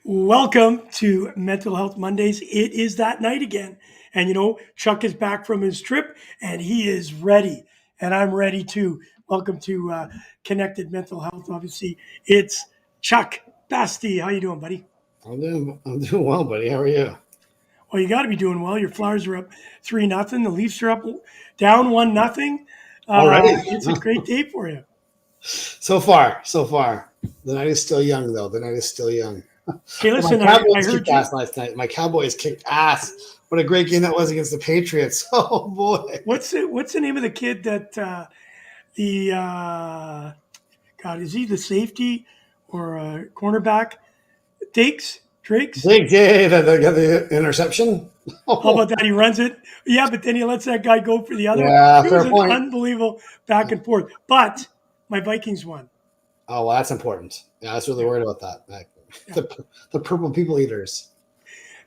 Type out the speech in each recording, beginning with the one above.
Welcome to Mental Health Mondays. It is that night again. And Chuck is back from his trip and he is ready. And I'm ready too. Welcome to Connected Mental Health. Obviously, it's Chuck Bastie. How you doing, buddy? I'm doing well, buddy. How are you? Well, you got to be doing well. Your Flyers are up 3-0. The Leafs are up down 1-0. Already? It's a great day for you. So far. The night is still young, though. The night is still young. Hey, Well, my listen, I Cowboys heard kicked you. ass last night. My Cowboys kicked ass. What a great game that was against the Patriots. Oh boy. What's the name of the kid that the God, is he the safety or cornerback? Drakes. Big day that they got the interception. How Oh, about that? He runs it. Yeah, but then he lets that guy go for the other one. yeah, It was fair an point. unbelievable back and forth. But my Vikings won. Oh, well, that's important. Yeah, I was really Yeah, worried about that. yeah. The purple people eaters.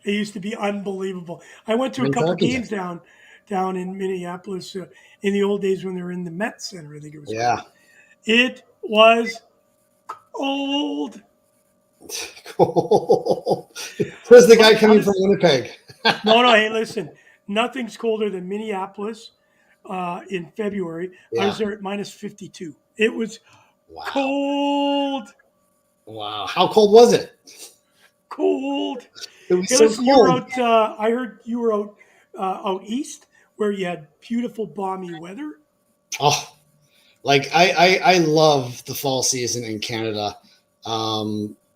They used to be unbelievable. I went to a Green couple turkeys. games down in Minneapolis in the old days when they were in the Met Center, I think it was Yeah. called. It was cold. Cool. Where's the How, guy how coming from does Winnipeg? No, hey, listen, nothing's colder than Minneapolis in February. I Yeah. was there at minus 52. It was Wow. cold, Wow. How cold was it? cold. It was Hey, so listen, you were cold. out, I heard you were out east where you had beautiful, balmy weather. Oh, like I love the fall season in Canada.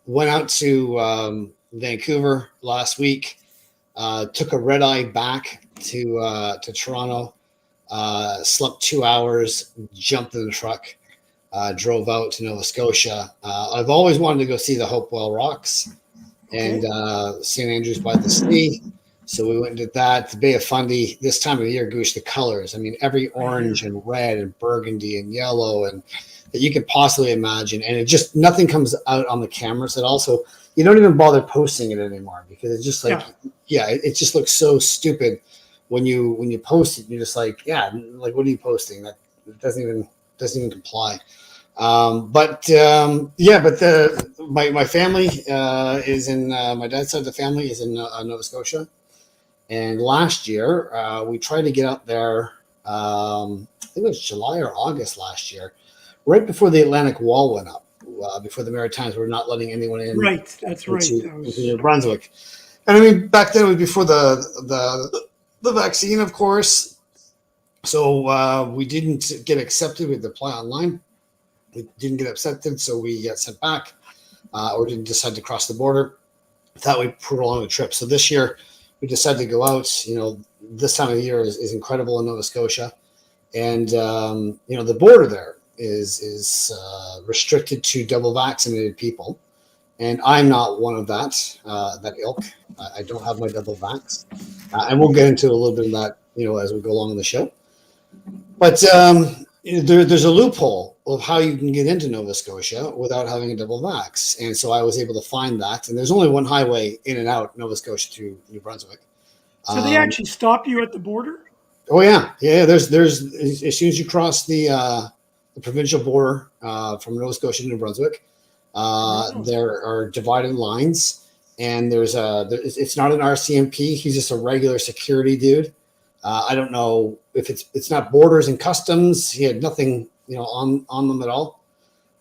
Went out to Vancouver last week. Took a red eye back to Toronto. Slept 2 hours. Jumped in the truck. Drove out to Nova Scotia. I've always wanted to go see the Hopewell Rocks and Okay. St. Andrews by the Sea. So we went and did that. The Bay of Fundy, this time of the year, goose, the colors. I mean, every I orange hear. and red and burgundy and yellow and that you could possibly imagine. And it just, nothing comes out on the cameras. It also, you don't even bother posting it anymore because it's just like, Yeah. yeah, it just looks so stupid when you post it. You're just like, yeah, like, what are you posting? That doesn't even comply. But my family is in my dad's side of the family is in Nova Scotia, and last year we tried to get out there. I think it was July or August last year, right before the Atlantic Wall went up. Before the Maritimes were not letting anyone in Right. That's right. into That into was New Brunswick, and I mean back then it was before the vaccine, of course. So we didn't get accepted. We had to apply online. We didn't get accepted, so we got sent back, or didn't decide to cross the border. Thought we prolonged the trip. So this year, we decided to go out. This time of the year is incredible in Nova Scotia, and the border there is restricted to double vaccinated people, and I'm not one of that ilk. I don't have my double vax, and we'll get into a little bit of that as we go along in the show. But there's a loophole of how you can get into Nova Scotia without having a double vax, and so I was able to find that. And there's only one highway in and out Nova Scotia to New Brunswick. so they Um, actually stop you at the border. oh yeah. There's as soon as you cross the provincial border from Nova Scotia to New Brunswick, Wow. there are divided lines, and it's not an RCMP. He's just a regular security dude. I don't know if it's not borders and customs. He had nothing on them at all.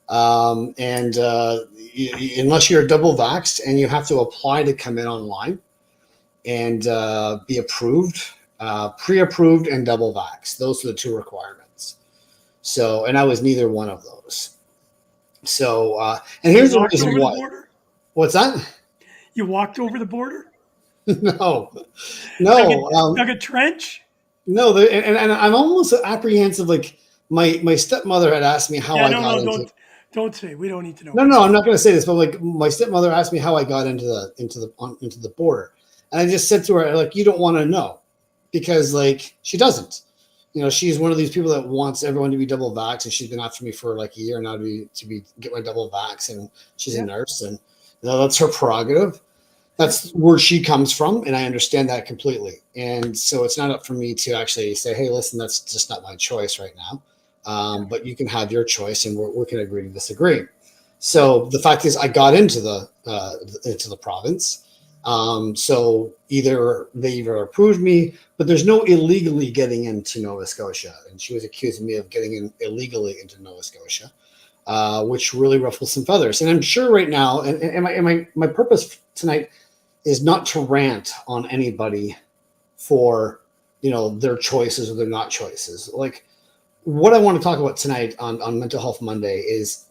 And unless you're double vaxxed and you have to apply to come in online and be approved, pre-approved and double vaxxed. Those are the two requirements. So, and I was neither one of those. So, and You here's the walked reason over the why. border. What's that? You walked over the border. No, Dug a no. dug a trench. No, and I'm almost apprehensive. Like my stepmother had asked me how Yeah. I No. got No. into. Don't say. We don't need to know. No, no, I'm not going to say this, but like my stepmother asked me how I got into the border, and I just said to her like, you don't want to know, because like she doesn't. She's one of these people that wants everyone to be double vax, and she's been after me for like a year now to be get my double vax, and she's a Yeah. nurse, and that's her prerogative. That's where she comes from, and I understand that completely. And so it's not up for me to actually say, "Hey, listen, that's just not my choice right now." Yeah. But you can have your choice, and we can agree to disagree. So the fact is, I got into the province. So they either approved me, but there's no illegally getting into Nova Scotia, and she was accusing me of getting in illegally into Nova Scotia, which really ruffles some feathers. And I'm sure right now, and my purpose tonight is not to rant on anybody for their choices or their not choices. Like, what I want to talk about tonight on Mental Health Monday is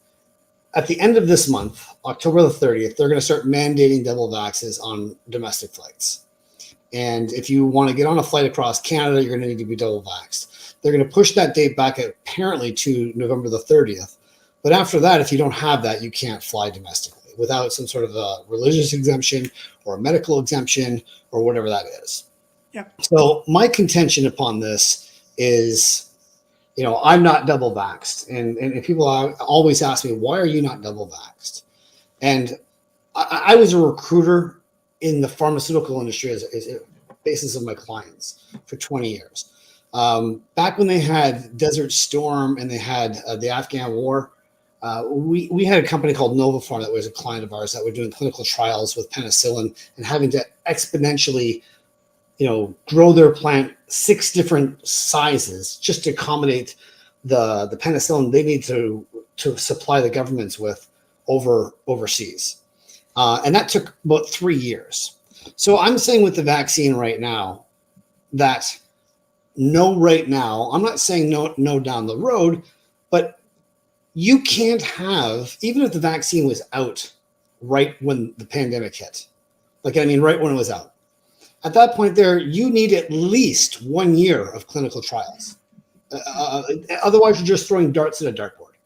at the end of this month, October the 30th, they're going to start mandating double vaxes on domestic flights. And if you want to get on a flight across Canada, you're going to need to be double vaxxed. They're going to push that date back apparently to November the 30th. But after that, if you don't have that, you can't fly domestically without some sort of a religious exemption or a medical exemption or whatever that is. Yeah. So my contention upon this is, I'm not double vaxxed. And people always ask me, why are you not double vaxxed? And I was a recruiter in the pharmaceutical industry as a basis of my clients for 20 years. Back when they had Desert Storm and they had the Afghan War, we had a company called Novapharm that was a client of ours that were doing clinical trials with penicillin and having to exponentially grow their plant 6 different sizes just to accommodate the penicillin they need to supply the governments with overseas. And that took about 3 years. So I'm saying with the vaccine right now that no right now, I'm not saying no down the road, but you can't have, even if the vaccine was out right when the pandemic hit, right when it was out, at that point there, you need at least 1 year of clinical trials. Otherwise, you're just throwing darts at a dartboard.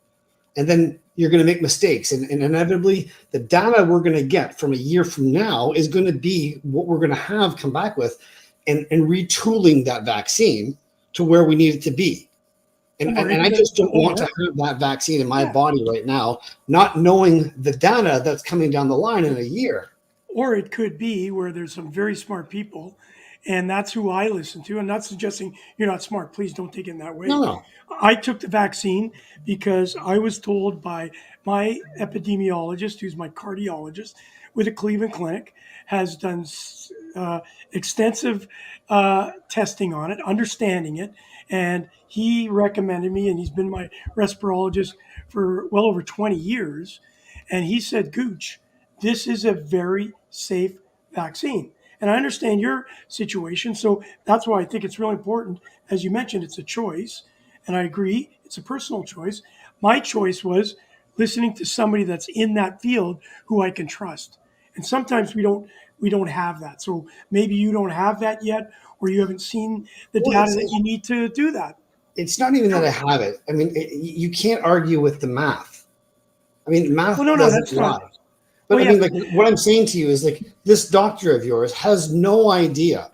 And then you're going to make mistakes. And inevitably, the data we're going to get from a year from now is going to be what we're going to have come back with and retooling that vaccine to where we need it to be. And I just don't want to have that vaccine in my body right now, not knowing the data that's coming down the line in a year. Or it could be where there's some very smart people, and that's who I listen to. I'm not suggesting you're not smart. Please don't take it in that way. No. I took the vaccine because I was told by my epidemiologist, who's my cardiologist with a Cleveland Clinic, has done extensive testing on it, understanding it, and he recommended me, and he's been my respirologist for well over 20 years, and he said, Gooch, this is a very safe vaccine. And I understand your situation. So that's why I think it's really important. As you mentioned, it's a choice. And I agree, it's a personal choice. My choice was listening to somebody that's in that field who I can trust. And sometimes we don't have that. So maybe you don't have that yet, or you haven't seen the data that you need to do that. It's not even that I have it. I mean, you can't argue with the math. I mean, math doesn't lie. But I mean, like, what I'm saying to you is, like, this doctor of yours has no idea,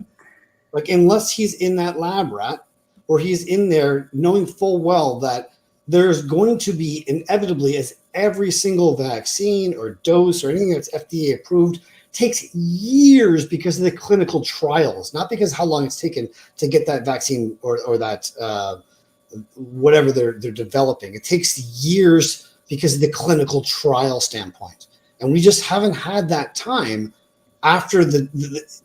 like, unless he's in that lab rat or he's in there knowing full well that there's going to be inevitably, as every single vaccine or dose or anything that's FDA approved takes years because of the clinical trials, not because how long it's taken to get that vaccine or that whatever they're developing. It takes years because of the clinical trial standpoint. And we just haven't had that time after the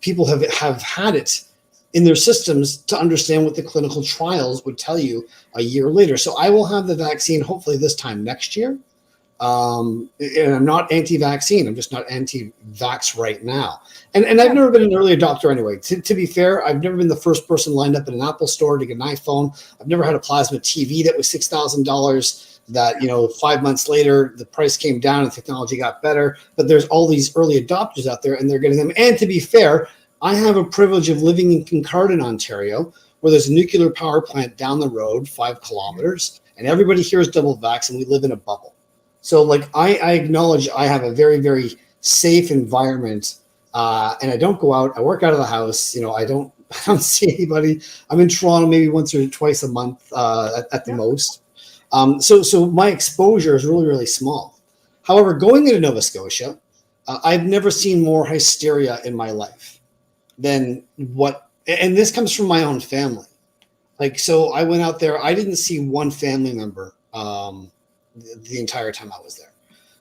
people have had it in their systems to understand what the clinical trials would tell you a year later. So I will have the vaccine hopefully this time next year. And I'm not anti-vaccine. I'm just not anti-vax right now. And I've never been an early adopter anyway. To be fair, I've never been the first person lined up in an Apple store to get an iPhone. I've never had a plasma TV that was $6,000 that, 5 months later, the price came down and technology got better. But there's all these early adopters out there and they're getting them. And to be fair, I have a privilege of living in Kincardine, Ontario, where there's a nuclear power plant down the road, 5 kilometers, and everybody here is double vax and we live in a bubble. So, like, I acknowledge I have a very, very safe environment, and I don't go out. I work out of the house. I don't see anybody. I'm in Toronto maybe once or twice a month at the most. So my exposure is really, really small. However, going into Nova Scotia, I've never seen more hysteria in my life than what, and this comes from my own family. Like, so I went out there. I didn't see one family member the entire time I was there.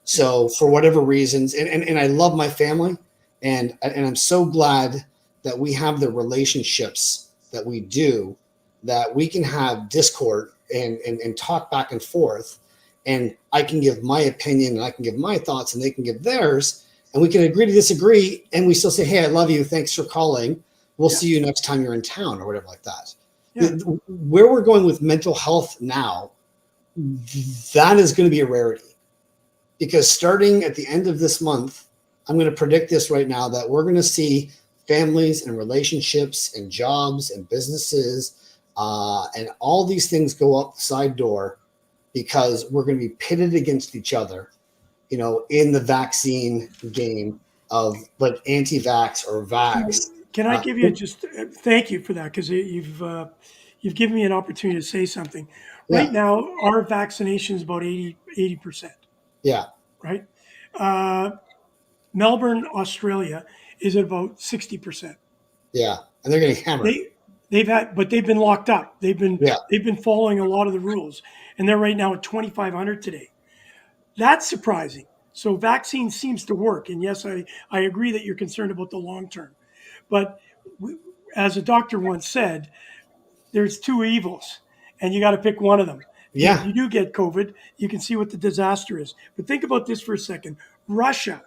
So for whatever reasons, and I love my family, and I'm so glad that we have the relationships that we do, that we can have discord and talk back and forth, and I can give my opinion and I can give my thoughts and they can give theirs, and we can agree to disagree, and we still say, hey, I love you, thanks for calling, we'll Yeah. see you next time you're in town or whatever like that. Yeah. Where we're going with mental health now, that is going to be a rarity, because starting at the end of this month, I'm going to predict this right now, that we're going to see families and relationships and jobs and businesses and all these things go out the side door, because we're going to be pitted against each other, in the vaccine game of like anti-vax or So vax. can I Uh, give you just thank you for that, because you've given me an opportunity to say something. Right yeah, now, our vaccination is about 80%, yeah, right? Uh, Melbourne, Australia is at about 60%. yeah, and they're getting hammered. They but they've been locked up. Yeah, They've been following a lot of the rules, and they're right now at 2,500 today. That's surprising. So vaccine seems to work, and yes, I agree that you're concerned about the long term, but we, as a doctor once said, there's two evils, and you got to pick one of them. Because if yeah, you do get COVID, you can see what the disaster is. But think about this for a second. Russia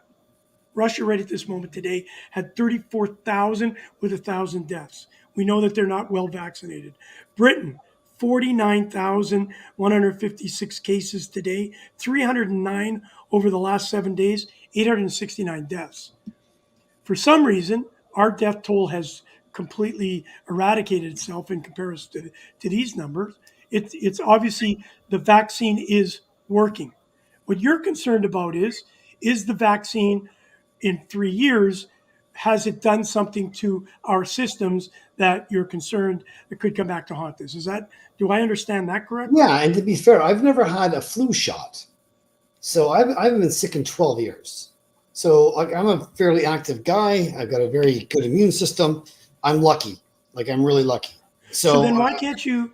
Russia, right at this moment today, had 34,000 with 1,000 deaths. We know that they're not well vaccinated. Britain, 49,156 cases today, 309 over the last 7 days, 869 deaths. For some reason, our death toll has completely eradicated itself in comparison to these numbers. It's obviously the vaccine is working. What you're concerned about is the vaccine in 3 years, has it done something to our systems that you're concerned that could come back to haunt this? Do I understand that correctly? yeah. And to be fair, I've never had a flu shot. So I haven't been sick in 12 years. So like, I'm a fairly active guy. I've got a very good immune system. I'm lucky. Like, I'm really lucky. So So then why can't you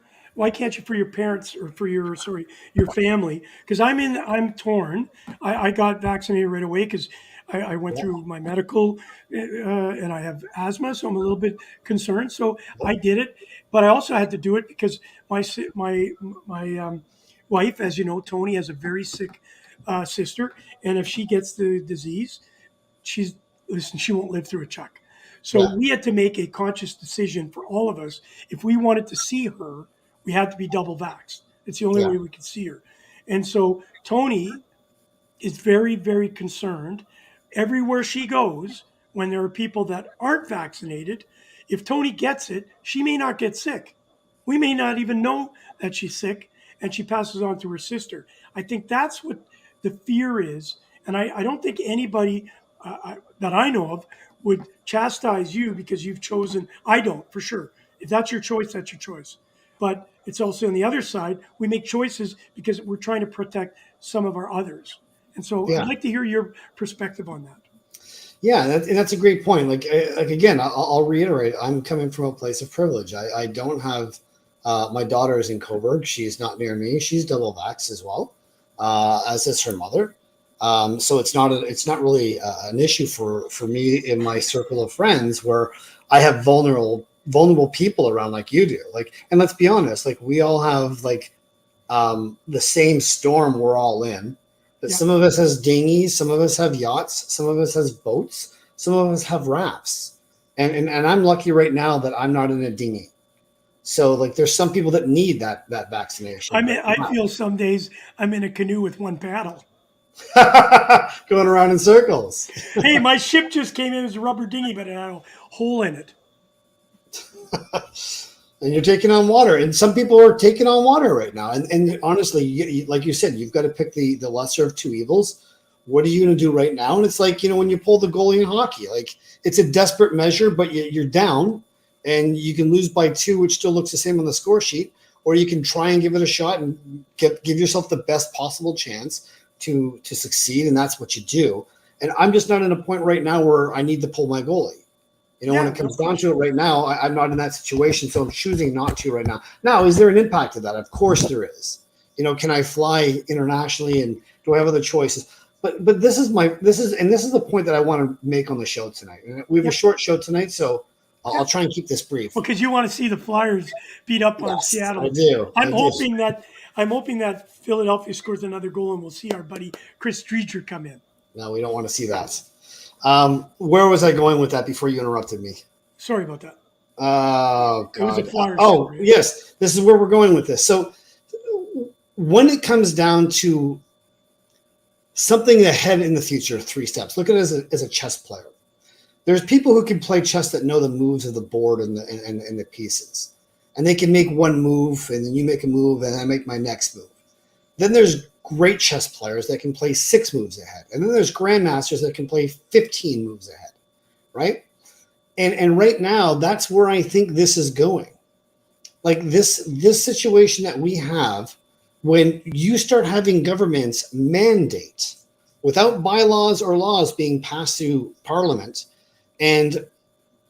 for your parents or for your family? Because I'm torn. I got vaccinated right away because I went yeah, through my medical and I have asthma, so I'm a little bit concerned. So I did it, but I also had to do it because my wife, as you know, Tony, has a very sick sister, and if she gets the disease, she's listen, she won't live through it, Chuck. So yeah, we had to make a conscious decision for all of us. If we wanted to see her, we had to be double vaxxed. It's the only yeah, way we could see her. And so Tony is very, very concerned everywhere she goes when there are people that aren't vaccinated. If Tony gets it, she may not get sick. We may not even know that she's sick and she passes on to her sister. I think that's what the fear is. And I don't think anybody that I know of would chastise you because you've chosen. I don't, for sure. If that's your choice, that's your choice. But it's also on the other side, we make choices because we're trying to protect some of our others. And so I'd yeah, like to hear your perspective on that. yeah. And that's a great point. Like again, I'll reiterate. I'm coming from a place of privilege. I don't have my daughter is in Coburg. She's not near me. She's double vaxxed as well, as is her mother. So it's not really an issue for me in my circle of friends, where I have vulnerable people around like you do. Like, and let's be honest, like, we all have like the same storm we're all in. But Yeah. some of us has dinghies, some of us have yachts, some of us has boats, some of us have rafts. And I'm lucky right now that I'm not in a dinghy. So like, there's some people that need that vaccination, but I feel some days I'm in a canoe with one paddle. going around in circles. Hey, my ship just came in as a rubber dinghy, but it had a hole in it. And you're taking on water, and some people are taking on water right now, and honestly, like you said, you've got to pick the lesser of two evils. What are you going to do right now? And it's like, when you pull the goalie in hockey, like, it's a desperate measure, but you're down and you can lose by two, which still looks the same on the score sheet, or you can try and give it a shot and give yourself the best possible chance to succeed, and that's what you do. And I'm just not in a point right now where I need to pull my goalie. When Yeah, it of comes down course. to it right now, I'm not in that situation, so I'm choosing not to right now. Now, is there an impact of that? Of course there is. Can I fly internationally, and do I have other choices? but this is the point that I want to make on the show tonight. And we have a Yep. short show tonight, so I'll Yeah. try and keep this brief. Well, because you want to see the Flyers beat up on Yes, I Seattle. do. I I'm do. hoping that I'm hoping that Philadelphia scores another goal and we'll see our buddy Chris Streeter come in. No, we don't want to see that. Where was I going with that before you interrupted me? Sorry about that. Oh It was a God. Flyers Oh story. yes, this is where we're going with this. So when it comes down to something ahead in the future, 3 steps. Look at it as a chess player. There's people who can play chess that know the moves of the board and the pieces, and they can make one move, and then you make a move, and I make my next move. Then there's great chess players that can play 6 moves ahead, and then there's grandmasters that can play 15 moves ahead, right? And right now, that's where I think this is going. Like this situation that we have, when you start having governments mandate without bylaws or laws being passed through parliament and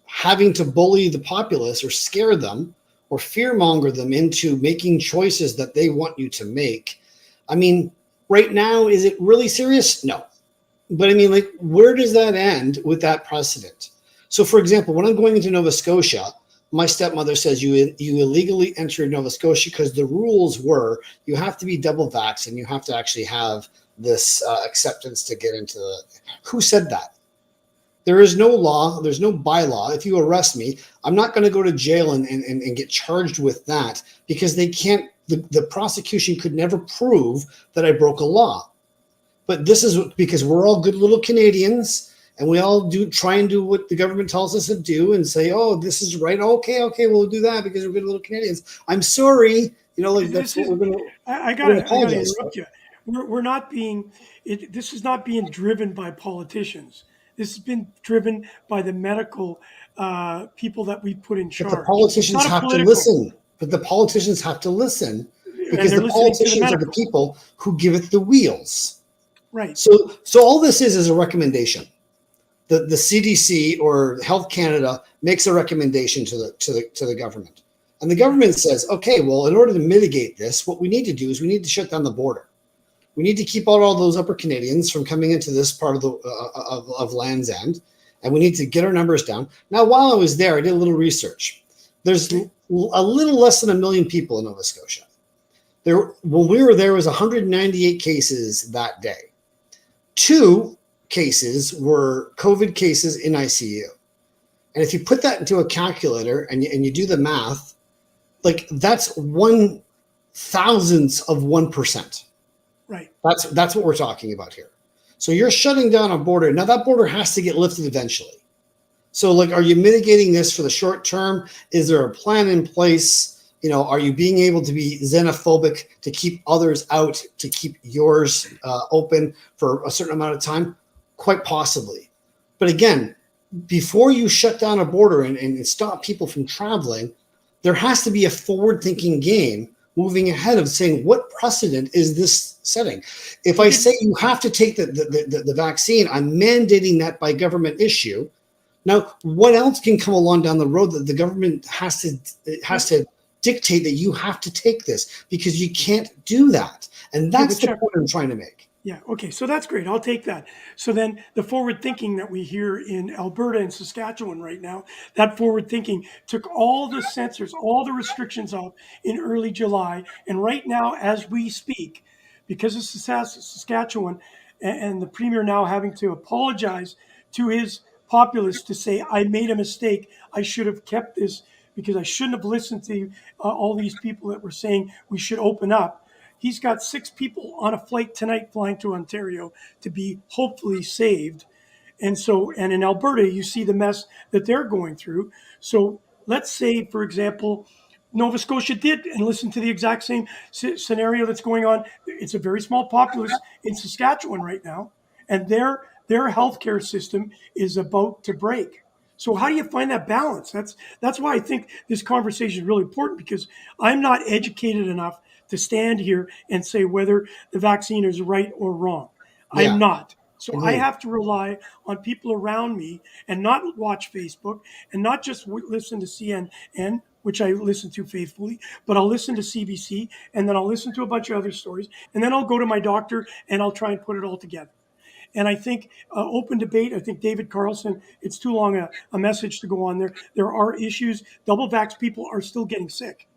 having to bully the populace or scare them or fearmonger them into making choices that they want you to make. I mean, right now, is it really serious? No. But I mean, like, where does that end with that precedent? So, for example, when I'm going into Nova Scotia, my stepmother says you illegally entered Nova Scotia because the rules were you have to be double vaxxed and you have to actually have this acceptance to get into the. Who said that? There is no law. There's no bylaw. If you arrest me, I'm not going to go to jail and get charged with that because they can't. The prosecution could never prove that I broke a law. But this is because we're all good little Canadians and we all try and do what the government tells us to do and say, oh, this is right. Okay, we'll do that because we're good little Canadians. I'm sorry. Like that's This what is I we're gonna gotta apologize for. interrupt you. We're not being this is not being driven by politicians. This has been driven by the medical people that we put in But the charge. It's politicians not a have to political, listen. But the politicians have to listen and because they're the listening to the politicians are the medical. people who give it the wheels. Right. So all this is a recommendation. The CDC or Health Canada makes a recommendation to the government, and the government says, okay, well, in order to mitigate this, what we need to do is we need to shut down the border. We need to keep out all those upper Canadians from coming into this part of the of Land's End, and we need to get our numbers down. Now, while I was there, I did a little research. There's a little less than 1 million people in Nova Scotia. When we were there, was 198 cases that day. 2 cases were COVID cases in ICU. And if you put that into a calculator and you do the math, like that's 1/1000th of 1%. Right. That's what we're talking about here. So you're shutting down a border. Now that border has to get lifted eventually. So like, are you mitigating this for the short term? Is there a plan in place? Are you being able to be xenophobic to keep others out, to keep yours open for a certain amount of time? Quite possibly. But again, before you shut down a border and stop people from traveling, there has to be a forward-thinking game moving ahead of saying, what precedent is this setting? If I say you have to take the vaccine, I'm mandating that by government issue. Now, what else can come along down the road that the government has to dictate that you have to take this because you can't do that? And that's the point I'm trying to make. Yeah. Okay. So that's great. I'll take that. So then the forward thinking that we hear in Alberta and Saskatchewan right now, that forward thinking took all the censors, all the restrictions off in early July. And right now, as we speak, because of Saskatchewan and the premier now having to apologize to his populace to say, I made a mistake. I should have kept this because I shouldn't have listened to all these people that were saying we should open up. He's got 6 people on a flight tonight flying to Ontario to be hopefully saved. And in Alberta, you see the mess that they're going through. So let's say, for example, Nova Scotia did and listen to the exact same scenario that's going on. It's a very small populace in Saskatchewan right now, and their healthcare system is about to break. So how do you find that balance? That's why I think this conversation is really important because I'm not educated enough to stand here and say whether the vaccine is right or wrong. I'm Yeah. not. So I Agreed. have to rely on people around me and not watch Facebook and not just listen to CNN, which I listen to faithfully, but I'll listen to CBC and then I'll listen to a bunch of other stories and then I'll go to my doctor and I'll try and put it all together. And I think open debate, I think David Carlson, it's too long a message to go on there. There are issues. Double vax people are still getting sick.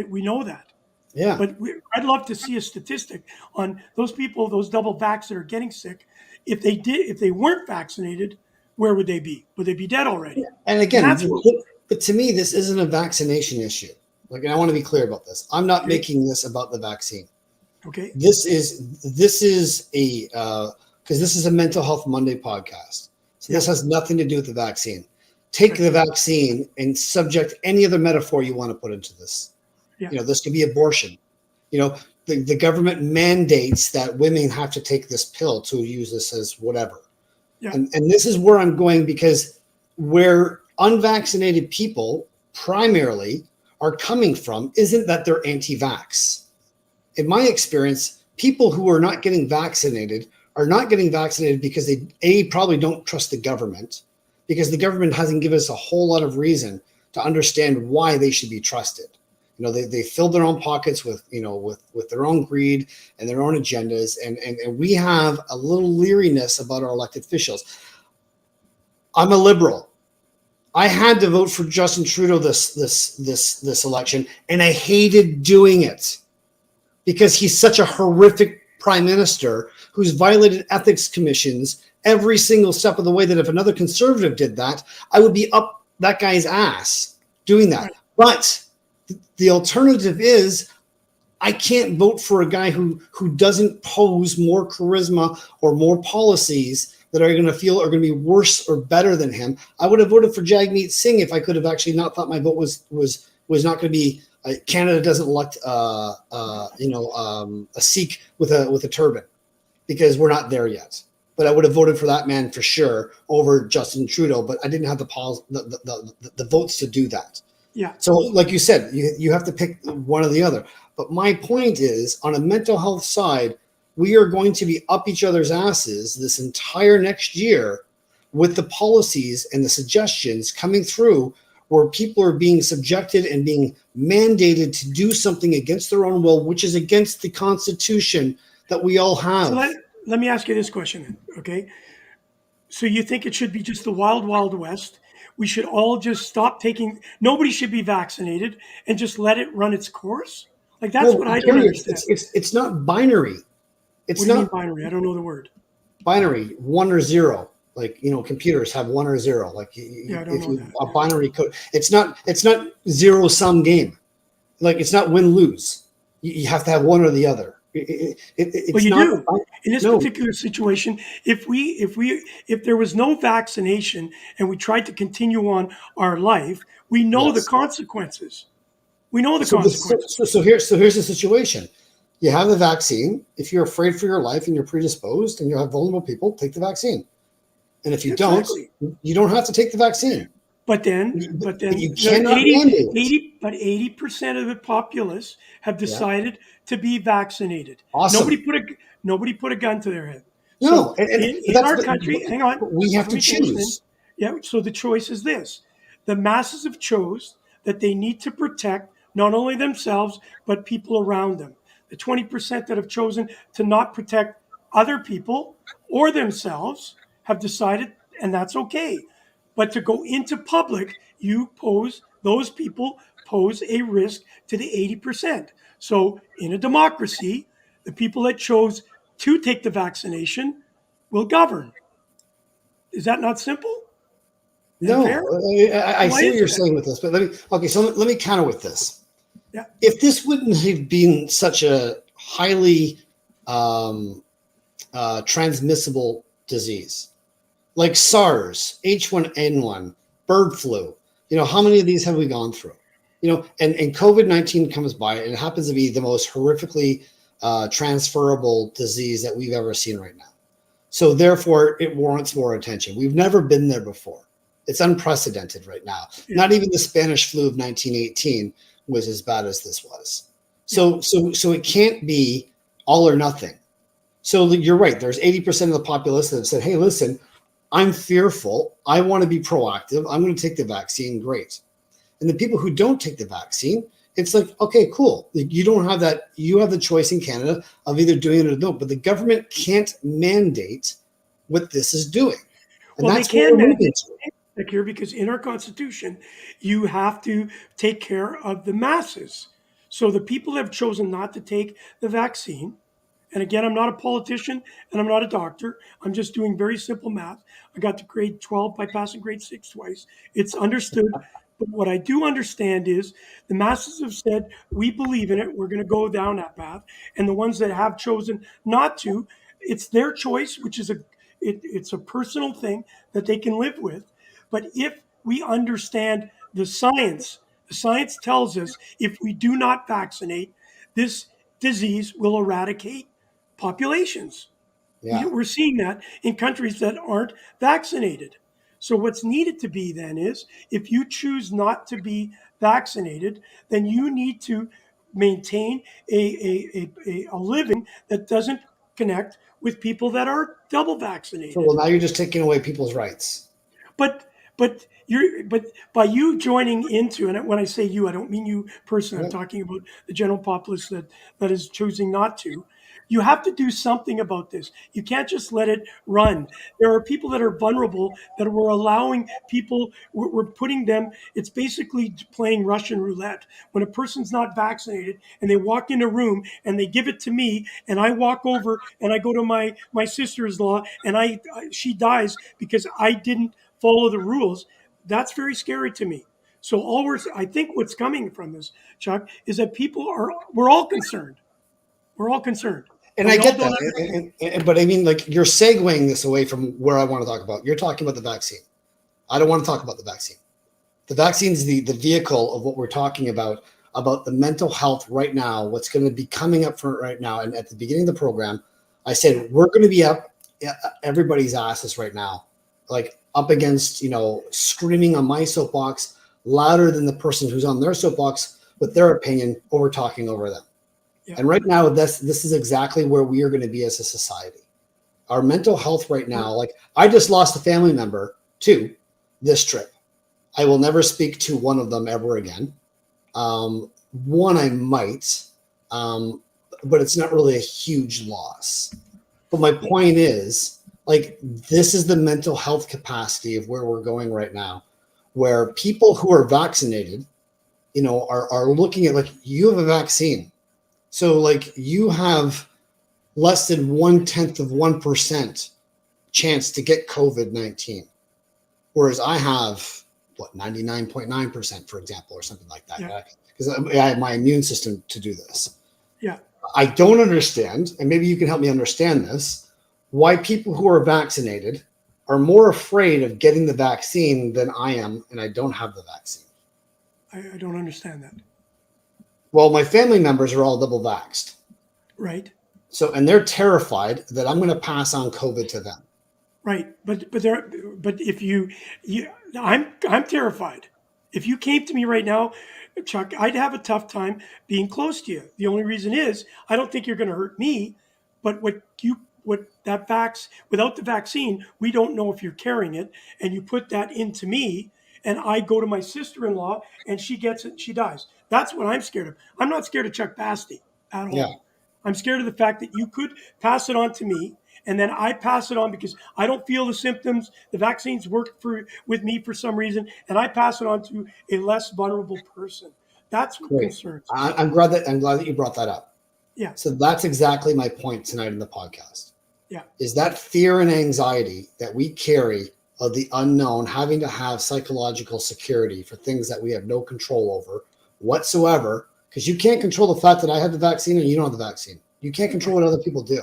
We know that. Yeah. But I'd love to see a statistic on those people, those double vax that are getting sick. If they weren't vaccinated, where would they be? Would they be dead already? And And again, that's what, but to me, this isn't a vaccination issue. Like, and I want to be clear about this. I'm not okay, making this about the vaccine. okay, This is a because this is a Mental Health Monday podcast. So this has nothing to do with the vaccine. Take okay, the vaccine and subject any other metaphor you want to put into this. yeah, You know, this could be abortion. You know, the government mandates that women have to take this pill to use this as whatever. yeah, And this is where I'm going, because where unvaccinated people primarily are coming from isn't that they're anti-vax. In my experience, people who are not getting vaccinated are not getting vaccinated because they probably don't trust the government, because the government hasn't given us a whole lot of reason to understand why they should be trusted. You know, they filled their own pockets with, you know, with their own greed and their own agendas, and we have a little leeriness about our elected officials. I'm a liberal. I had to vote for Justin Trudeau this election, and I hated doing it because he's such a horrific prime minister who's violated ethics commissions every single step of the way, that if another conservative did that, I would be up that guy's ass doing that. right, But the alternative is I can't vote for a guy who doesn't pose more charisma or more policies that are going to feel are going to be worse or better than him. I would have voted for Jagmeet Singh if I could have actually not thought my vote was not going to be Canada doesn't elect a Sikh with a turban, because we're not there yet. But I would have voted for that man for sure over Justin Trudeau. But I didn't have the votes to do that. yeah. So, like you said, you have to pick one or the other. But my point is, on a mental health side, we are going to be up each other's asses this entire next year with the policies and the suggestions coming through, where people are being subjected and being mandated to do something against their own will, which is against the Constitution that we all have. So let me ask you this question then, okay? So you think it should be just the wild, wild west? We should all just stop taking, nobody should be vaccinated and just let it run its course? Like, that's Well, what I don't Gary, understand. it's not binary. It's What do you mean not binary? I don't know the word. binary, 1 or 0. Like, you know, computers have 1 or 0. Like, Yeah, I don't if know you that. a binary code, it's not zero sum game. Like, it's not win lose. You have to have one or the other. It's Well, you not. do. In this No. particular situation, if there was no vaccination and we tried to continue on our life, we know the Yes. consequences. We know the So, consequences. here's the situation. You have the vaccine. If you're afraid for your life and you're predisposed and you have vulnerable people, take the vaccine. And if you Exactly. don't, you don't have to take the vaccine. But then You cannot mandate it. 80% of the populace have Yeah. decided to be vaccinated. Awesome. Nobody put a gun to their head. No, So but in our country, hang on, we have let to me finish then. choose. Yeah, so the choice is this. The masses have chose that they need to protect not only themselves, but people around them. The 20% that have chosen to not protect other people or themselves have decided, and that's okay. But to go into public, those people pose a risk to the 80%. So in a democracy, the people that chose to take the vaccination will govern. Is that not simple and fair? No, I Why see what you're isn't it? saying with this, but let me counter with this. Yeah, If this wouldn't have been such a highly transmissible disease, like SARS, H1N1, bird flu, you know, how many of these have we gone through? You know, and COVID-19 comes by, and it happens to be the most horrifically transferable disease that we've ever seen right now. So therefore, it warrants more attention. We've never been there before. It's unprecedented right now. yeah, Not even the Spanish flu of 1918 was as bad as this was. So it can't be all or nothing. So you're right. There's 80% of the populace that have said, hey, listen, I'm fearful. I want to be proactive. I'm going to take the vaccine. Great. And the people who don't take the vaccine, it's like, okay, cool. You don't have that. You have the choice in Canada of either doing it or no. But the government can't mandate what this is doing. And Well, they that's where can we're moving mandate to. here because in our constitution, you have to take care of the masses. So the people have chosen not to take the vaccine. And again, I'm not a politician and I'm not a doctor. I'm just doing very simple math. I got to grade 12 by passing grade 6 twice. It's understood. But what I do understand is the masses have said, we believe in it. We're going to go down that path. And the ones that have chosen not to, it's their choice, which is it's a personal thing that they can live with. But if we understand the science tells us if we do not vaccinate, this disease will eradicate populations. Yeah. We're seeing that in countries that aren't vaccinated. So what's needed to be then is if you choose not to be vaccinated, then you need to maintain a living that doesn't connect with people that are double So, well, vaccinated. now you're just taking away people's rights. But by you joining into, and when I say you, I don't mean you personally. I'm Yeah. talking about the general populace that is choosing not to. You have to do something about this. You can't just let it run. There are people that are vulnerable that we're allowing people. We're putting them. It's basically playing Russian roulette. When a person's not vaccinated and they walk in a room and they give it to me, and I walk over and I go to my sister-in-law and she dies because I didn't follow the rules. That's very scary to me. So I think what's coming from this, Chuck, is that we're all concerned. We're all concerned, And but I we all get don't that. understand. But I mean, like, you're segueing this away from where I want to talk about. You're talking about the vaccine. I don't want to talk about the vaccine. The vaccine is the vehicle of what we're talking about the mental health right now, what's going to be coming up for right now. And at the beginning of the program, I Yeah, said, we're going to be up everybody's asses right now, like up against, screaming on my soapbox louder than the person who's on their soapbox with their opinion over talking over them. yeah, And right now, this is exactly where we are going to be as a society. Our mental health right now, like I just lost a family member to this trip. I will never speak to one of them ever again. One I might, but it's not really a huge loss. But my point is, like, this is the mental health capacity of where we're going right now, where people who are vaccinated, are looking at, like, you have a vaccine. So, like, you have less than 0.1% chance to get COVID-19, whereas I have, what, 99.9%, for example, or something like yeah, that, because I have my immune system to do this. yeah. I don't understand, and maybe you can help me understand this, why people who are vaccinated are more afraid of getting the vaccine than I am, and I don't have the vaccine. I don't understand that. Well, my family members are all double vaxxed. Right, So, and they're terrified that I'm going to pass on COVID to them. right. But if I'm terrified. If you came to me right now, Chuck, I'd have a tough time being close to you. The only reason is I don't think you're going to hurt me. But what that vax without the vaccine, we don't know if you're carrying it, and you put that into me, and I go to my sister-in-law, and she gets it, and she dies. That's what I'm scared of. I'm not scared of Chuck Bastie at Yeah, all. I'm scared of the fact that you could pass it on to me, and then I pass it on because I don't feel the symptoms. The vaccines work with me for some reason, and I pass it on to a less vulnerable person. That's what great. concerns me. I'm glad that you brought that up. Yeah, So that's exactly my point tonight in the podcast. yeah, Is that fear and anxiety that we carry of the unknown, having to have psychological security for things that we have no control over whatsoever, because you can't control the fact that I have the vaccine and you don't have the vaccine. You can't control right. what other people do.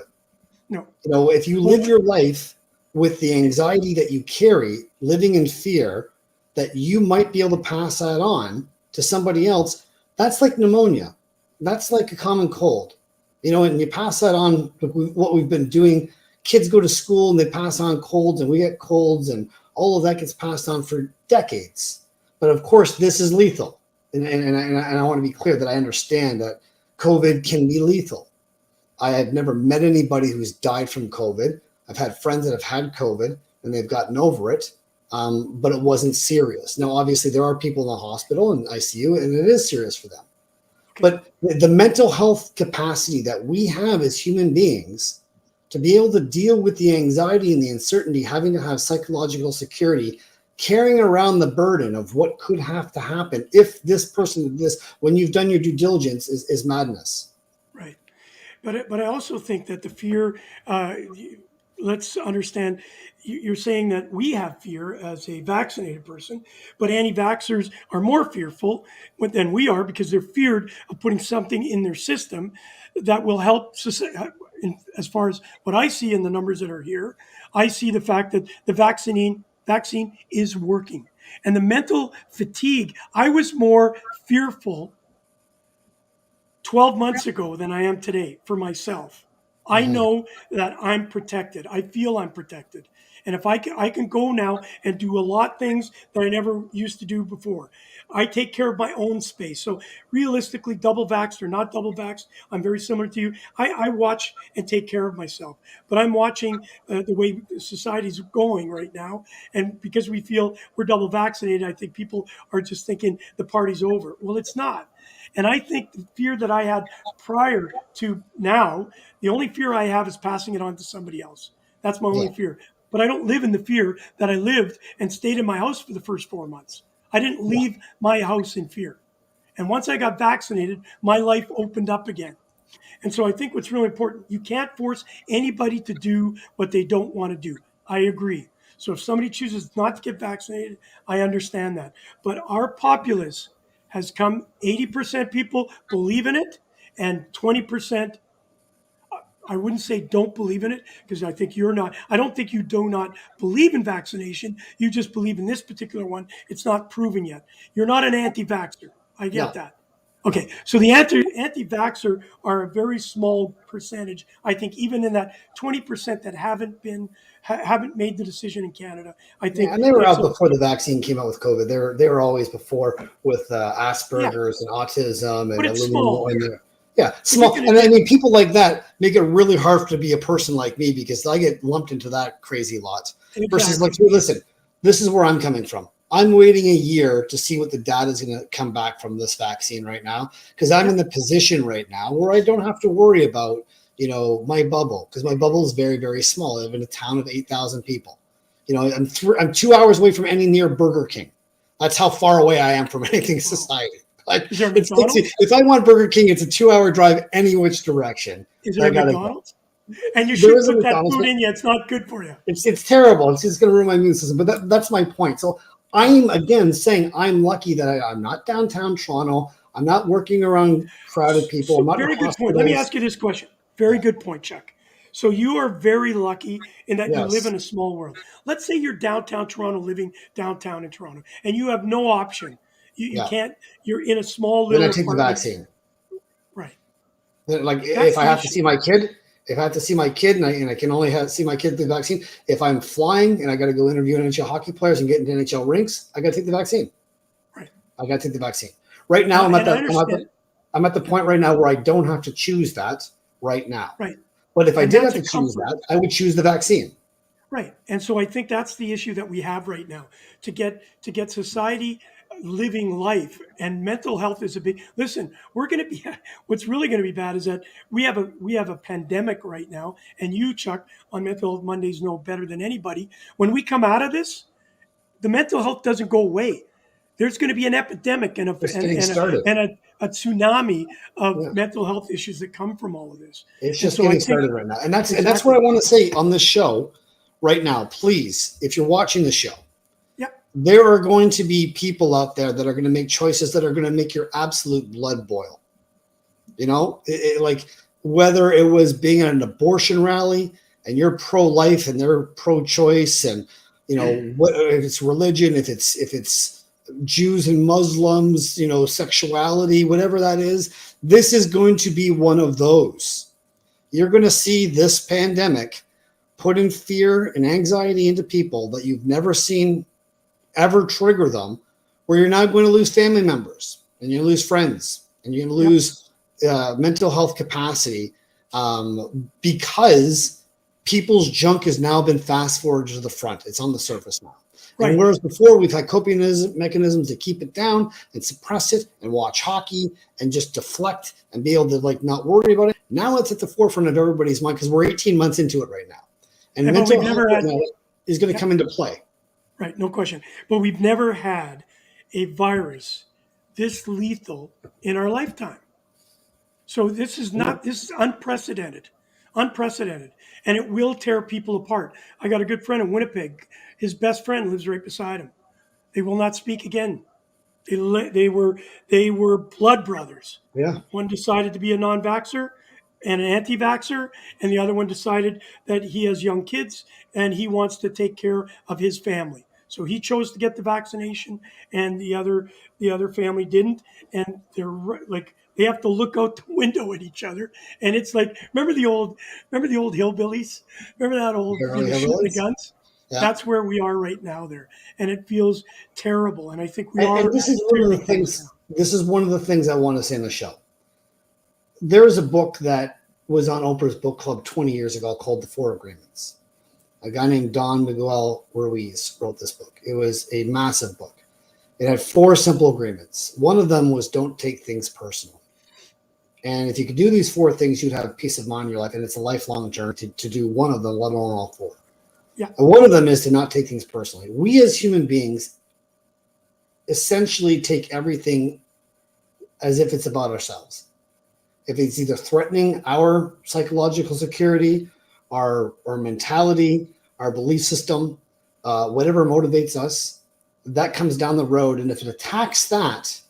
No. If you Well, live your life with the anxiety that you carry, living in fear that you might be able to pass that on to somebody else, that's like pneumonia. That's like a common cold, and you pass that on. What we've been doing, kids go to school and they pass on colds, and we get colds, and all of that gets passed on for decades. But of course, this is lethal. And I want to be clear that I understand that COVID can be lethal. I have never met anybody who's died from COVID. I've had friends that have had COVID and they've gotten over it, but it wasn't serious. Now, obviously, there are people in the hospital and ICU, and it is serious for them. Okay. But the mental health capacity that we have as human beings to be able to deal with the anxiety and the uncertainty, having to have psychological security, carrying around the burden of what could have to happen if this person did this when you've done your due diligence is madness. Right. But I also think that the fear, let's understand, you're saying that we have fear as a vaccinated person, but anti-vaxxers are more fearful than we are because they're feared of putting something in their system that will help society. As far as what I see in the numbers that are here, I see the fact that the vaccine is working. And the mental fatigue, I was more fearful 12 months ago than I am today for myself. I Mhm. know that I'm protected. I feel I'm protected. And if I can go now and do a lot of things that I never used to do before. I take care of my own space. So realistically, double vaxxed or not double vaxxed, I'm very similar to you. I watch and take care of myself. But I'm watching the way society's going right now. And because we feel we're double vaccinated, I think people are just thinking the party's over. Well, it's not. And I think the fear that I had prior to now, the only fear I have is passing it on to somebody else. That's my Yeah. only fear. But I don't live in the fear that I lived and stayed in my house for the first 4 months. I didn't Yeah. leave my house in fear. And once I got vaccinated, my life opened up again. And so I think what's really important, you can't force anybody to do what they don't want to do. I agree. So if somebody chooses not to get vaccinated, I understand that. But our populace has come 80% people believe in it and 20%, I wouldn't say don't believe in it because I think you're not, I don't think you do not believe in vaccination. You just believe in this particular one. It's not proven yet. You're not an anti-vaxxer. I get No. that. Okay, so the anti-vaxxer are a very small percentage. I think even in that 20% that haven't made the decision in Canada. I Yeah, think and they were that's out a before the vaccine came out with COVID. They were always before with yeah, Asperger's and autism but and it's aluminum. small. Yeah, But you small. can And I admit, mean, people like that make it really hard to be a person like me because I get lumped into that crazy lot. Versus like, exactly. hey, listen, this is where I'm coming from. I'm waiting a year to see what the data is going to come back from this vaccine right now because I'm in Yep, the position right now where I don't have to worry about my bubble because my bubble is very very small. I live in a town of 8,000 people. I'm 2 hours away from any near Burger King. That's how far away I am from anything wow. society. Like Is there a it's McDonald's? if I want Burger King, it's a 2 hour drive any which direction. Is That there I a gotta go. McDonald's? And you There shouldn't is a put that McDonald's, food but in you. It's not good for you. it's terrible. It's just gonna ruin my immune system. But that's my point. So Yeah. I'm again saying I'm lucky that I'm not downtown Toronto. I'm not working around crowded people. I'm So not in very good point. Let me hospitals. ask you this question. Very Yeah. good point, Chuck. So you are very lucky in that you live Yes. in a small world. Let's say you're downtown Toronto, living downtown in Toronto, and you have no option. You Yeah. can't, you're in a small Then I little take the apartment. vaccine. Right. Like That's if I the have to issue. see my kid, if I have to see my kid and I can only see my kid through the vaccine, if I'm flying and I got to go interview NHL hockey players and get into NHL rinks, I got to take the vaccine. Right. I got to take the vaccine. Right now, And I understand. I'm at the Yeah. point right now where I don't have to choose that right now. Right. But if I And did have that's a to choose comfort. that, I would choose the vaccine. Right. And so I think that's the issue that we have right now to get society living life, and mental health is a big listen, we're going to be what's really going to be bad is that we have a pandemic right now, and you, Chuck, on Mental Health Mondays know better than anybody. When we come out of this, the mental health doesn't go away. There's going to be an epidemic and a Just and, getting and, a, started. and a tsunami of Yeah. mental health issues that come from all of this. It's And just so I getting think started right now. And that's what I exactly. want to say on this show right now. Please, if you're watching the show, Yeah. there are going to be people out there that are going to make choices that are going to make your absolute blood boil. Like whether it was being at an abortion rally and you're pro-life and they're pro-choice, and what if it's religion, if it's Jews and Muslims, sexuality, whatever that is, this is going to be one of those. You're going to see this pandemic putting fear and anxiety into people that you've never seen ever trigger them, where you're now going to lose family members and you lose friends and you're going to Yep. lose mental health capacity because people's junk has now been fast forwarded to the front. It's on the surface now. And Right. whereas before we've had coping mechanisms to keep it down and suppress it and watch hockey and just deflect and be able to like not worry about it, now it's at the forefront of everybody's mind because we're 18 months into it right now. And But we've mental health never right had, now is going to yeah, come into play. right, no question. But we've never had a virus this lethal in our lifetime. So this is unprecedented, unprecedented, and it will tear people apart. I got a good friend in Winnipeg. His best friend lives right beside him. They will not speak again. They were blood brothers. Yeah. One decided to be a non-vaxxer and an anti-vaxxer, and the other one decided that he has young kids and he wants to take care of his family. So he chose to get the vaccination, and the other family didn't. And like they have to look out the window at each other, and it's like remember the old hillbillies? Remember that old Apparently have shooting the release. guns? Yeah. That's where we are right now there, and it feels terrible. And I think we And are this is one of the tearing things down. things. This is one of the things I want to say in the show. There is a book that was on Oprah's book club 20 years ago called The Four Agreements. A guy named Don Miguel Ruiz wrote this book. It was a massive book. It had 4 simple agreements. One of them was don't take things personally. And if you could do these 4 things, you'd have peace of mind in your life. And it's a lifelong journey to do one of them, let alone all 4. Yeah. And one of them is to not take things personally. We as human beings essentially take everything as if it's about ourselves. If it's either threatening our psychological security, our mentality, our belief system, whatever motivates us, that comes down the road. And if it attacks that,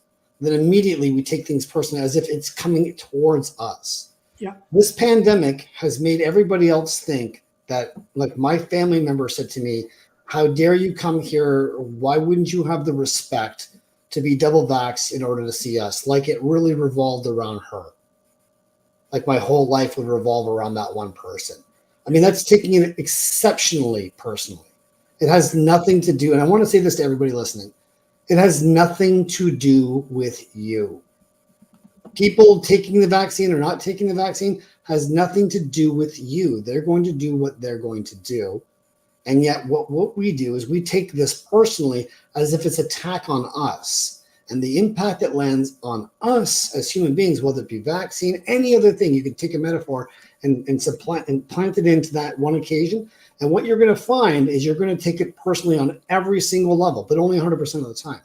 then immediately we take things personally as if it's coming towards us. Yeah. This pandemic has made everybody else think that, like my family member said to me, how dare you come here? Why wouldn't you have the respect to be double vaxxed in order to see us? Like it really revolved around her. Like my whole life would revolve around that one person. I mean, that's taking it exceptionally personally. It has nothing to do, and I want to say this to everybody listening, it has nothing to do with you. People taking the vaccine or not taking the vaccine has nothing to do with you. They're going to do what they're going to do. And yet what we do is we take this personally as if it's an attack on us. And the impact that lands on us as human beings, whether it be vaccine, any other thing, you can take a metaphor and plant it into that one occasion. And what you're going to find is you're going to take it personally on every single level, but only 100% of the time.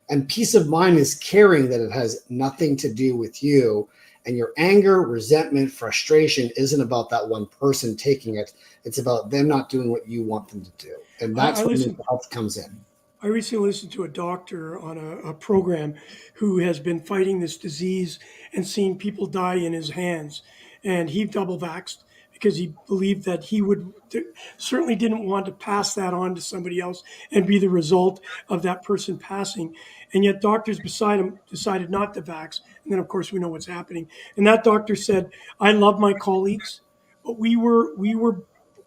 And peace of mind is caring that it has nothing to do with you. And your anger, resentment, frustration isn't about that one person taking it. It's about them not doing what you want them to do. And that's where mental health comes in. I recently listened to a doctor on a program who has been fighting this disease and seeing people die in his hands. And he double vaxxed because he believed that he certainly didn't want to pass that on to somebody else and be the result of that person passing. And yet doctors beside him decided not to vax. And then of course we know what's happening. And that doctor said, I love my colleagues, but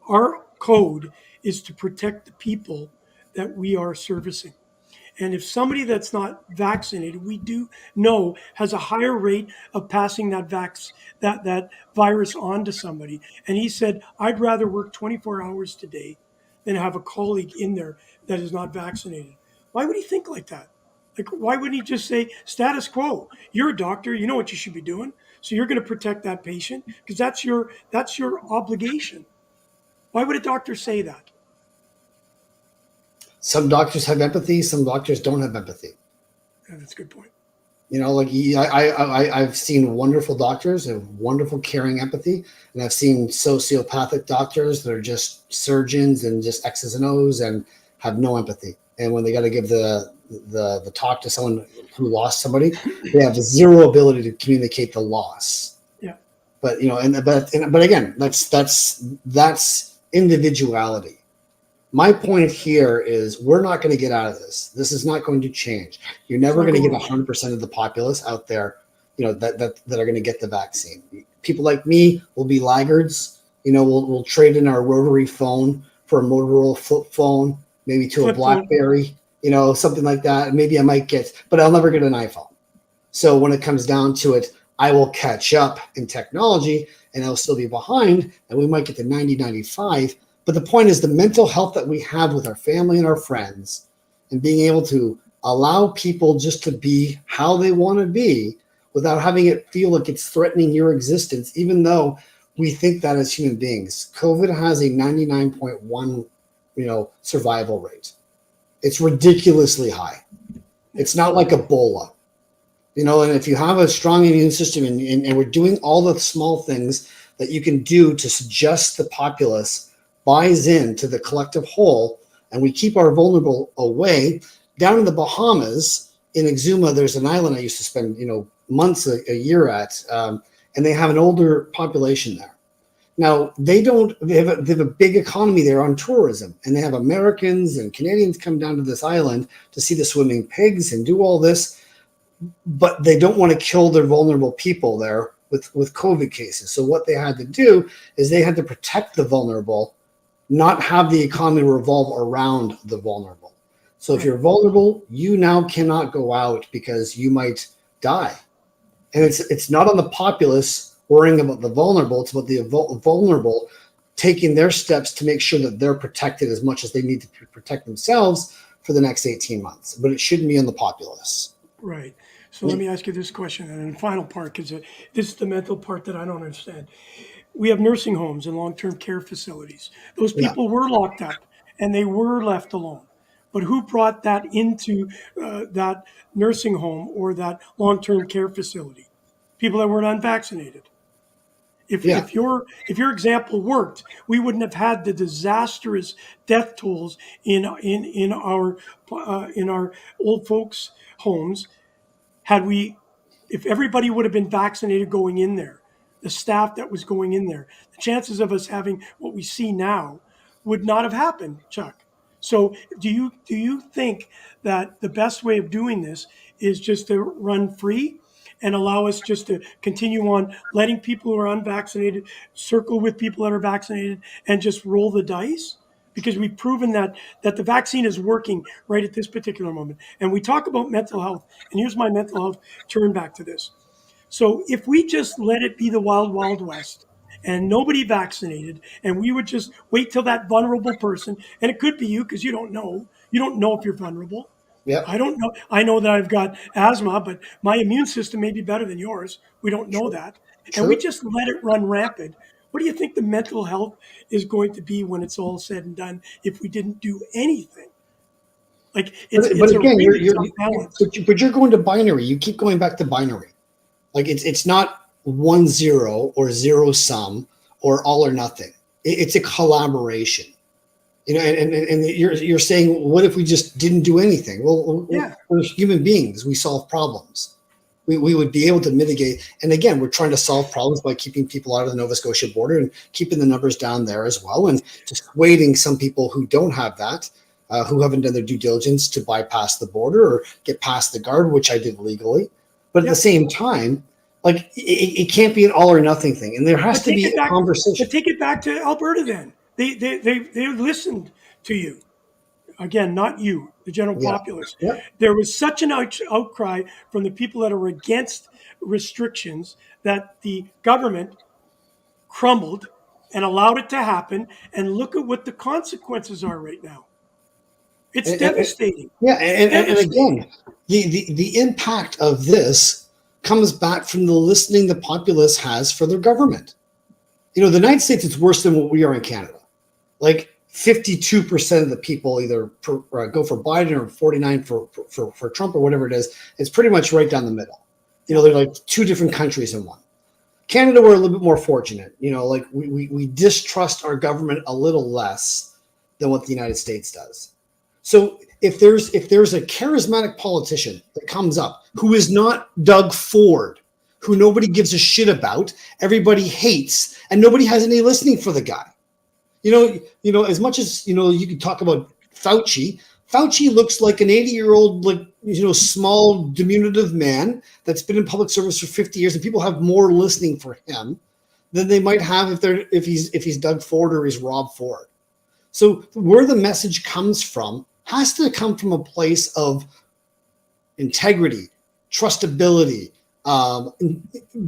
our code is to protect the people that we are servicing. And if somebody that's not vaccinated, we do know has a higher rate of passing that virus on to somebody. And he said, I'd rather work 24 hours today than have a colleague in there that is not vaccinated. Why would he think like that? Like, why wouldn't he just say status quo? You're a doctor, you know what you should be doing. So you're going to protect that patient because that's your obligation. Why would a doctor say that? Some doctors have empathy. Some doctors don't have empathy. Yeah, that's a good point. You know, like I've seen wonderful doctors and wonderful caring empathy, and I've seen sociopathic doctors that are just surgeons and just X's and O's and have no empathy. And when they got to give the talk to someone who lost somebody, they have zero ability to communicate the loss. Yeah. But you know, but again, that's individuality. My point here is we're not going to get out of this. This is not going to change. You're never going to get 100% of the populace out there, you know, that are going to get the vaccine. People like me will be laggards. You know, we'll trade in our rotary phone for a Motorola flip phone, maybe to a BlackBerry, you know, something like that. Maybe I might but I'll never get an iPhone. So when it comes down to it, I will catch up in technology and I'll still be behind, and we might get to 90, 95. But the point is the mental health that we have with our family and our friends, and being able to allow people just to be how they want to be without having it feel like it's threatening your existence, even though we think that as human beings. COVID has a 99.1, survival rate. It's ridiculously high. It's not like Ebola. And if you have a strong immune system and we're doing all the small things that you can do to suggest the populace buys into the collective whole, and we keep our vulnerable away. Down in the Bahamas, in Exuma, there's an island I used to spend, months a year at, and they have an older population there. Now they have a big economy there on tourism, and they have Americans and Canadians come down to this island to see the swimming pigs and do all this, but they don't want to kill their vulnerable people there with COVID cases. So what they had to do is they had to protect the vulnerable, not have the economy revolve around the vulnerable. So if you're vulnerable, you now cannot go out because you might die. And it's not on the populace worrying about the vulnerable. It's about the vulnerable taking their steps to make sure that they're protected as much as they need to protect themselves for the next 18 months. But it shouldn't be on the populace. Right. So let me ask you this question, and then the final part, because this is the mental part that I don't understand. We have nursing homes and long-term care facilities. Those Yeah. people were locked up and they were left alone. But who brought that into that nursing home or that long-term care facility? People that weren't unvaccinated. If, Yeah. if your if your example worked, we wouldn't have had the disastrous death tolls in our old folks' homes had we, if everybody would have been vaccinated going in there, the staff that was going in there, the chances of us having what we see now would not have happened, Chuck. So do you think that the best way of doing this is just to run free and allow us just to continue on letting people who are unvaccinated circle with people that are vaccinated and just roll the dice? Because we've proven that the vaccine is working right at this particular moment. And we talk about mental health, and here's my mental health turn back to this. So if we just let it be the wild, wild west and nobody vaccinated, and we would just wait till that vulnerable person, and it could be you because you don't know if you're vulnerable. Yeah. I don't know. I know that I've got asthma, but my immune system may be better than yours. We don't know True. that. And we True. just let it run rampant. What do you think the mental health is going to be when it's all said and done if we didn't do anything? Like But it's a again, really tough balance. but you're going to binary. You keep going back to binary. Like it's not 1-0 or zero sum or all or nothing. It's a collaboration. And you're saying, what if we just didn't do anything? Well, Yeah. we're human beings. We solve problems. We would be able to mitigate. And again, we're trying to solve problems by keeping people out of the Nova Scotia border and keeping the numbers down there as well, and dissuading some people who don't have that, who haven't done their due diligence to bypass the border or get past the guard, which I did legally. But at the Yeah. same time, like it can't be an all or nothing thing, and there has But to take be it a back. conversation. But take it back to Alberta. Then they listened to you. Again, not you, the general Yeah, populace. yeah. There was such an outcry from the people that are against restrictions that the government crumbled and allowed it to happen. And look at what the consequences are right now. It's And, devastating. yeah, It's and devastating. again, the impact of this comes back from the listening the populace has for their government. The United States is worse than what we are in Canada. Like 52% of the people either go for Biden or 49 for Trump or whatever it is. It's pretty much right down the middle. They're like two different countries in one. Canada, we're a little bit more fortunate. Like we distrust our government a little less than what the United States does. So if there's a charismatic politician that comes up who is not Doug Ford, who nobody gives a shit about, everybody hates, and nobody has any listening for the guy. As much as you can talk about Fauci. Fauci looks like an 80-year-old, small, diminutive man that's been in public service for 50 years, and people have more listening for him than they might have if he's Doug Ford or he's Rob Ford. So where the message comes from has to come from a place of integrity, trustability,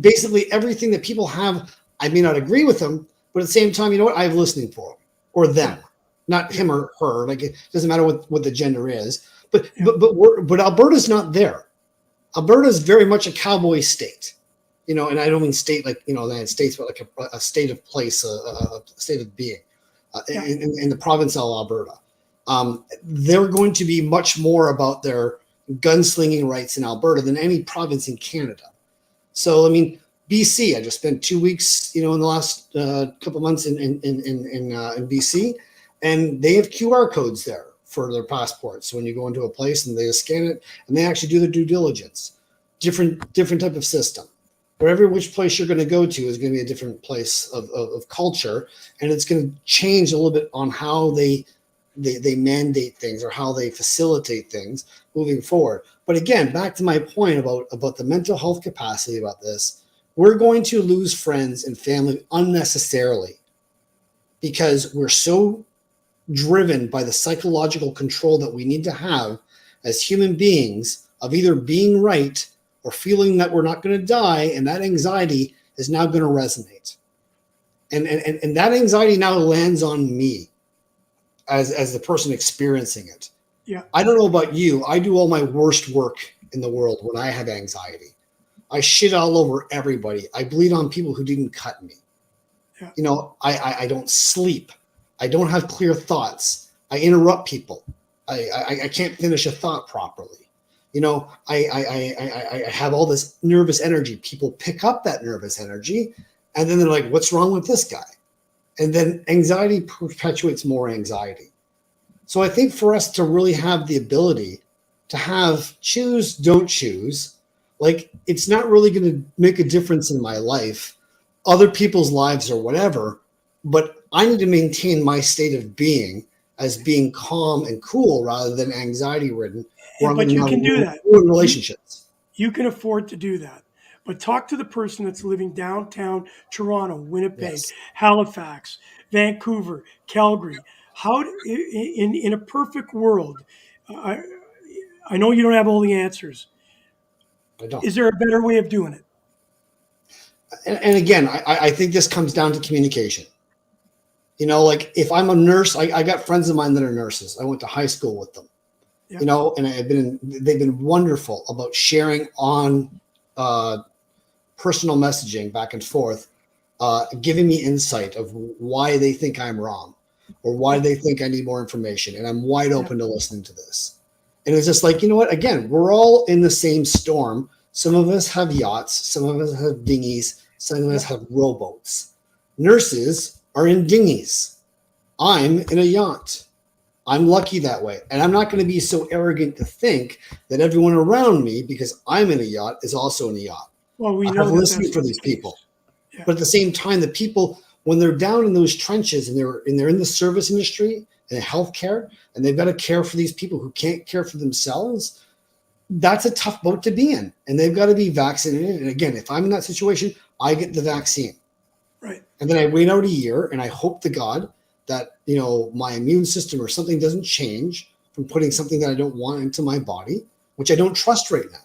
basically everything that people have. I may not agree with them, but at the same time, you know what? I have listening for them. or them, Yeah. not Yeah. him or her. Like, it doesn't matter what the gender is. But Yeah. but Alberta's not there. Alberta is very much a cowboy state, and I don't mean state like the United States, but like a state of place, a state of being, Yeah. in the province of Alberta. They're going to be much more about their gunslinging rights in Alberta than any province in Canada. So I mean, BC, I just spent 2 weeks, in the last couple months in BC, and they have QR codes there for their passports. So when you go into a place and they scan it, and they actually do their due diligence. Different type of system. Wherever which place you're going to go to is going to be a different place of culture, and it's going to change a little bit on how they mandate things or how they facilitate things moving forward. But again, back to my point about the mental health capacity about this, we're going to lose friends and family unnecessarily because we're so driven by the psychological control that we need to have as human beings of either being right or feeling that we're not going to die, and that anxiety is now going to resonate. And that anxiety now lands on me as the person experiencing it. Yeah. I don't know about you. I do all my worst work in the world when I have anxiety. I shit all over everybody. I bleed on people who didn't cut me. Yeah. I don't sleep. I don't have clear thoughts. I interrupt people. I can't finish a thought properly. I have all this nervous energy. People pick up that nervous energy, and then they're like, what's wrong with this guy? And then anxiety perpetuates more anxiety. So I think for us to really have the ability to have choose, don't choose, like it's not really going to make a difference in my life, other people's lives or whatever, but I need to maintain my state of being as being calm and cool rather than anxiety ridden, where I'm But going you can do to that. ruin relationships. You can afford to do that. But talk to the person that's living downtown Toronto, Winnipeg, Yes. Halifax, Vancouver, Calgary. How in a perfect world, I I know you don't have all the answers. I don't. Is there a better way of doing it? And again, I think this comes down to communication. Like if I'm a nurse, I got friends of mine that are nurses. I went to high school with them, Yeah. and they've been wonderful about sharing on personal messaging back and forth, giving me insight of why they think I'm wrong or why Yeah. they think I need more information. And I'm wide Yeah. open to listening to this. And it's just like, you know what? Again, we're all in the same storm. Some of us have yachts, some of us have dinghies, some of us Yeah. have rowboats. Nurses are in dinghies. I'm in a yacht. I'm lucky that way. And I'm not going to be so arrogant to think that everyone around me, because I'm in a yacht, is also in a yacht. Well, we I know have that listening that's for not these the case. people. Yeah. But at the same time, the people, when they're down in those trenches and they're in the service industry and healthcare, and they've got to care for these people who can't care for themselves, that's a tough boat to be in. And they've got to be vaccinated. And again, if I'm in that situation, I get the vaccine. Right. And then I wait out a year and I hope to God that, my immune system or something doesn't change from putting something that I don't want into my body, which I don't trust right now.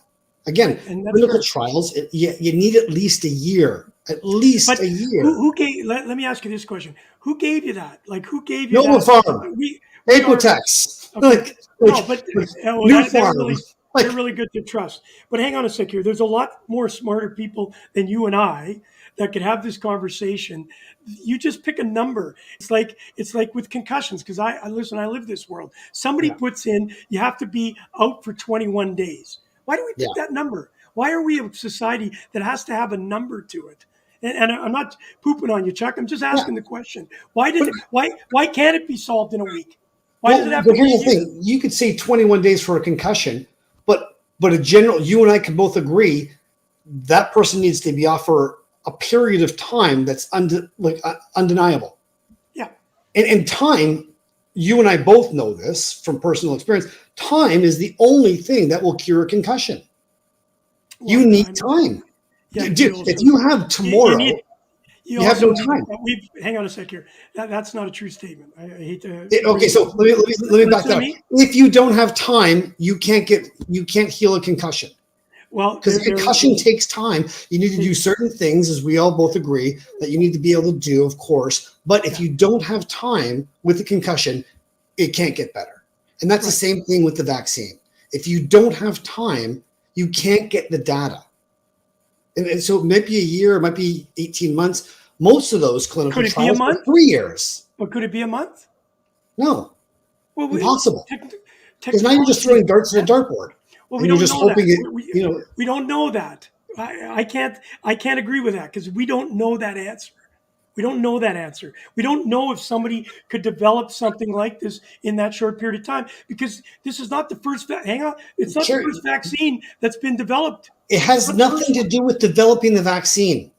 Again, And that's clinical fair. trials, you need at least a year. At least But a year. who gave? Let me ask you this question: who gave you that? Like, who gave you Nova that? Farm, We are Apotex, okay. No, but New they're Farm. really good to trust. But hang on a sec here. There's a lot more smarter people than you and I that could have this conversation. You just pick a number. It's like with concussions because I listen. I live this world. Somebody Yeah, puts in you have to be out for 21 days. Why do we yeah. pick that number? Why are we a society that has to have a number to it? And I'm not pooping on you, Chuck. I'm just Yeah. asking the question. Why does But, it? Why can't it be solved in a week? Why does it well, have but to be here's a the year? thing: you could say 21 days for a concussion, but a general, you and I can both agree that person needs to be off for a period of time that's undeniable. Yeah. And time, you and I both know this from personal experience. Time is the only thing that will cure a concussion. Well, You need time. time. Yeah, but Dude, if you have you tomorrow, need you you have also no need. time. We hang on a sec here. That's not a true statement. I hate to Okay, bring so this. let me back Listen that to up. me. If you don't have time, you can't heal a concussion. Well, Because concussion takes time. You need to do certain things, as we all both agree, that you need to be able to do, of course. But if yeah, you don't have time with the concussion, it can't get better. And that's the right. same thing with the vaccine. If you don't have time, you can't get the data. And so it might be a year, it might be 18 months. Most of those clinical Could it be a trials are month? 3 years. But could it be a month? No, Well, impossible. tech, Because now you're just throwing technology, darts at yeah. a dartboard, Well, we and you're don't just know that. hoping it. You know, We don't know that. I can't agree with that because we don't know that answer. We don't know that answer. We don't know if somebody could develop something like this in that short period of time because this is not the first. Hang on, it's not the sure, first vaccine that's been developed. it It's has not the first nothing to one. do with developing the vaccine.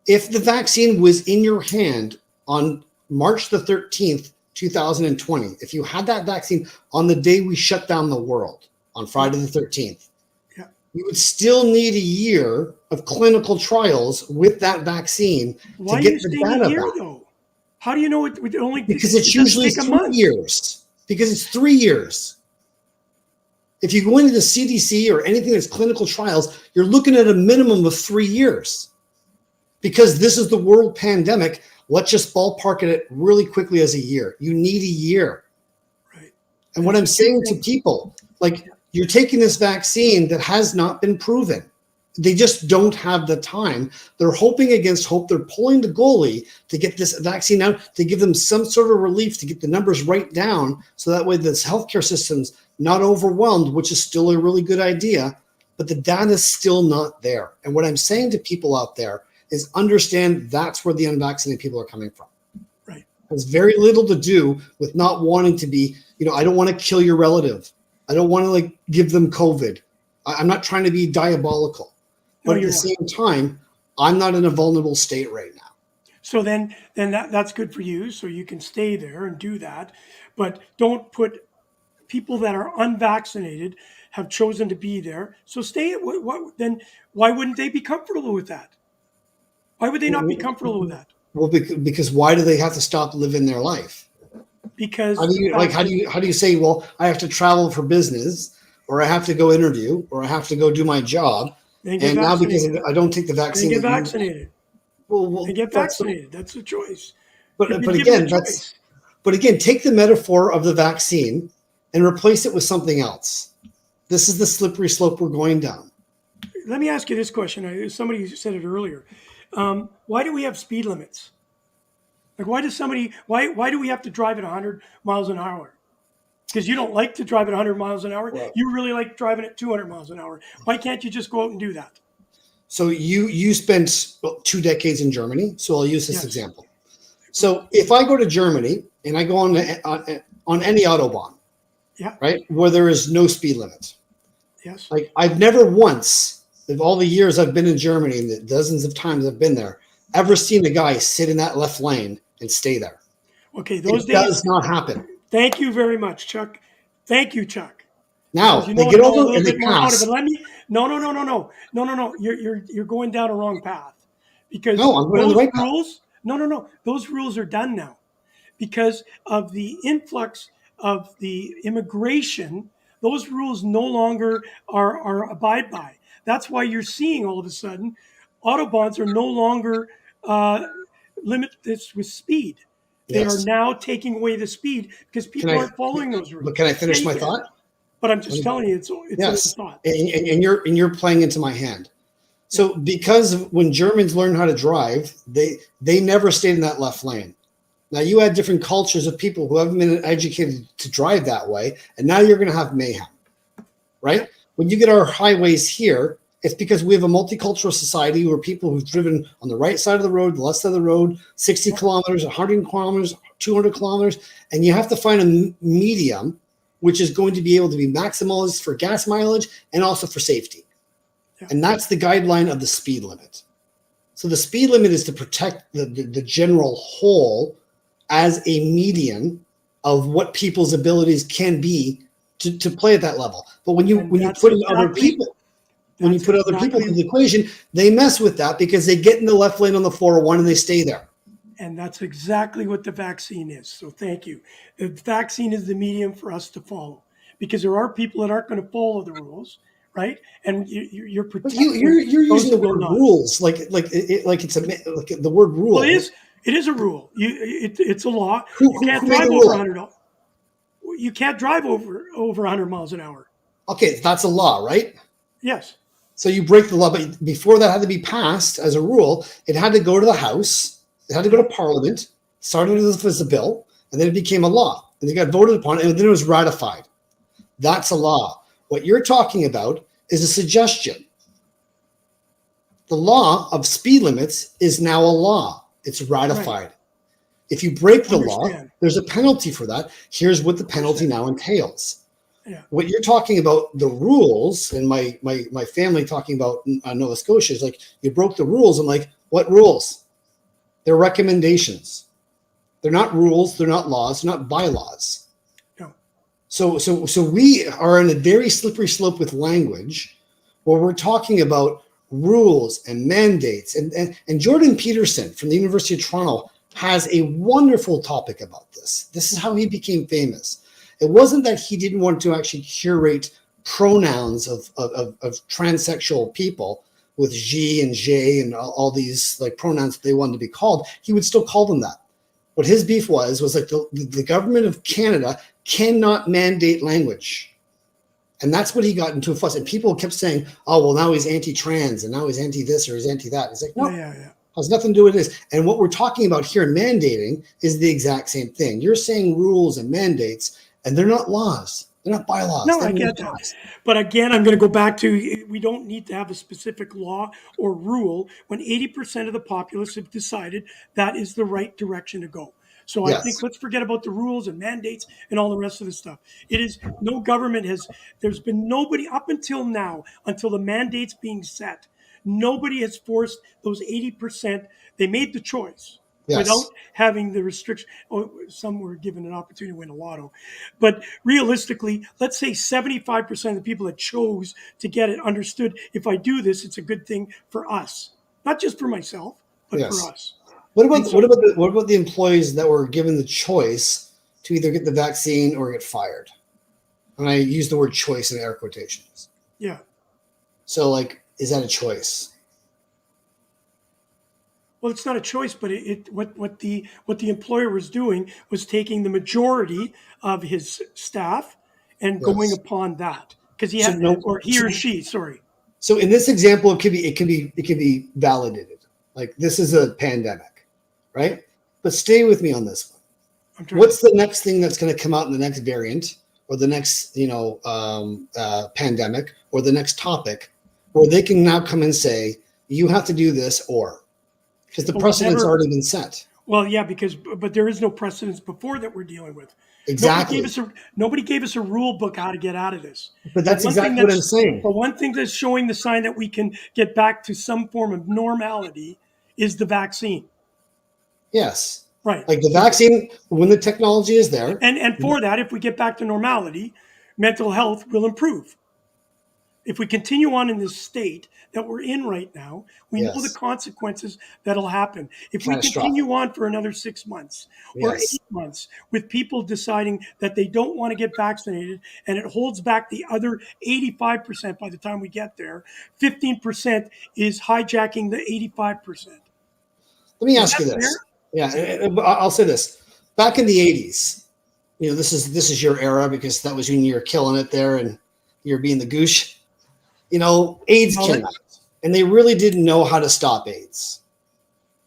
If the vaccine was in your hand on March the 13th, 2020, if you had that vaccine on the day we shut down the world on Yeah, Friday the 13th, yeah. you would still need a year of clinical trials with that vaccine to Why are you get the saying a data year back. though? How do you know it only? Because It it's doesn't usually take a three month. years. Because it's 3 years. If you go into the CDC or anything that's clinical trials, you're looking at a minimum of 3 years. Because this is the world pandemic, let's just ballpark it really quickly as a year. You need a year. Right. And And what so I'm you saying to think, people, like, you're taking this vaccine that has not been proven. They just don't have the time. They're hoping against hope. They're pulling the goalie to get this vaccine out, to give them some sort of relief, to get the numbers right down. So that way this healthcare system's not overwhelmed, which is still a really good idea, but the data is still not there. And what I'm saying to people out there is understand that's where the unvaccinated people are coming from. right. It has very little to do with not wanting to be, I don't want to kill your relative. I don't want to like give them COVID. I'm not trying to be diabolical. No, But at you're the not. same time, I'm not in a vulnerable state right now. So then that's good for you. So you can stay there and do that, but don't put people that are unvaccinated have chosen to be there. So stay. What then? Why wouldn't they be comfortable with that? Why would they not be comfortable with that? Well, because why do they have to stop living their life? How Because do the you like? fact that How do you say? Well, I have to travel for business, or I have to go interview, or I have to go do my job, they get and now because vaccinated, I don't take the they vaccine get that you, vaccinated, they well, get that's the, vaccinated. That's the choice. They've but been given a again, choice. take the metaphor of the vaccine and replace it with something else. This is the slippery slope we're going down. Let me ask you this question. Somebody said it earlier. Why do we have speed limits? Like, why does somebody? Why do we have to drive at 100 miles an hour? Because you don't like to drive at 100 miles an hour. Well, You really like driving at 200 miles an hour. Why can't you just go out and do that? so you spent 2 decades in Germany, so I'll use this Yes. example. So if I go to Germany and I go on any autobahn, Yeah. right, where there is no speed limit, Yes. like I've never once, of all the years I've been in Germany and the dozens of times I've been there, ever seen a guy sit in that left lane and stay there. Okay. Those It days. does not happen. Thank you very much, Chuck. Thank you, Chuck. Because Now you they know get a over little and they bit more about it. But pass. let me. No. No. No. No. No. No. No. No. You're going down a wrong path. Because No, I'm going on the those right path. rules. No. No. No. Those rules are done now. Because of the influx of the immigration, those rules no longer are abide by. That's why you're seeing all of a sudden autobahns are no longer uh, limit this with speed. They are Yes. now taking away the speed because Can people I? aren't following those But rules. can I Yeah, finish you my can. thought? But I'm just telling you, it's only a Yes, thought. and you're playing into my hand. Yeah. So because when Germans learn how to drive, they never stayed in that left lane. Now you had different cultures of people who haven't been educated to drive that way, and now you're going to have mayhem, Yeah. right? When you get our highways here, it's because we have a multicultural society where people who've driven on the right side of the road, the left side of the road, 60 Yeah. kilometers, 100 kilometers, 200 kilometers, and you have to find a medium which is going to be able to be maximized for gas mileage and also for safety. Yeah. And that's the guideline of the speed limit. So the speed limit is to protect the general whole as a median of what people's abilities can be to play at that level. But when you And that's put in other exactly people, when you put other people in exactly the equation, they mess with that because they get in the left lane on the 401 and they stay there. And that's exactly what the vaccine is. So thank you. The vaccine is the medium for us to follow because there are people that aren't going to follow the rules, right? And you're But protecting you're those using the that will word not. rules like it's like the word Well, rule. it is a rule. It's a law. You can't Who made drive the over rule? 100. You can't drive over 100 miles an hour. Okay, that's a law, right? Yes. So you break the law, but before that had to be passed as a rule, it had to go to the House, it had to go Yeah. to Parliament, started as a bill, and then it became a law. And it got voted upon, and then it was ratified. That's a law. What you're talking about is a suggestion. The law of speed limits is now a law. It's Right. ratified. If you break the law, Understand. there's a penalty for that. Here's what the penalty Understand. now entails. Yeah. What you're talking about, the rules, and my family talking about Nova Scotia is like, you broke the rules. I'm like, what rules? They're recommendations. They're not rules. They're not laws. They're not bylaws. No. So we are in a very slippery slope with language where we're talking about rules and mandates. And Jordan Peterson from the University of Toronto has a wonderful topic about this. This is how he became famous. It wasn't that he didn't want to actually curate pronouns of transsexual people with je and je and all these like pronouns that they wanted to be called. He would still call them that. What his beef was like the government of Canada cannot mandate language. And that's what he got into a fuss. And people kept saying, oh, well, now he's anti-trans and now he's anti-this or he's anti-that. It's like, no, Yeah. has nothing to do with this. And what we're talking about here in mandating is the exact same thing. You're saying rules and mandates, and they're not laws. They're not bylaws. No, They're I not get that. laws. But again, I'm going to go back to we don't need to have a specific law or rule when 80% of the populace have decided that is the right direction to go. So I think Yes. let's forget about the rules and mandates and all the rest of the stuff. It is no government there's been nobody up until now, until the mandates being set, nobody has forced those 80%. They made the choice Yes. without having the restriction. Oh, some were given an opportunity to win a lotto. But realistically, let's say 75% of the people that chose to get it understood if I do this, it's a good thing for us. Not just for myself, but for Yes. us. What And about so, what about the employees that were given the choice to either get the vaccine or get fired? And I use the word choice in air quotations. yeah. So, like, is that a choice? Well, it's not a choice, but what the employer was doing was taking the majority of his staff and going Yes. upon that because So no. he or she, sorry. So in this example, it can be validated. Like this is a pandemic, right? But stay with me on this one. I'm trying. What's the next thing that's going to come out in the next variant, or the next pandemic, or the next topic, where they can now come and say you have to do this, or because the But precedent's already been set. well, yeah, but there is no precedence before that we're dealing with. Exactly. Nobody gave us a rule book how to get out of this. But that's exactly what I'm saying. But one thing that's showing the sign that we can get back to some form of normality is the vaccine. Yes. Right. Like the vaccine, when the technology is there. And for that, if we get back to normality, mental health will improve. If we continue on in this state that we're in right now, we know the Yes. consequences that'll happen. If we Catastrophic. continue on for another 6 months or Yes. 8 months with people deciding that they don't want to get vaccinated and it holds back the other 85% by the time we get there, 15% is hijacking the 85%. Let me Is ask that you this. fair? Yeah, I'll say this. Back in the 80s, this is your era because that was when you were killing it there and you're being the goosh. AIDS Well, came out and they really didn't know how to stop AIDS.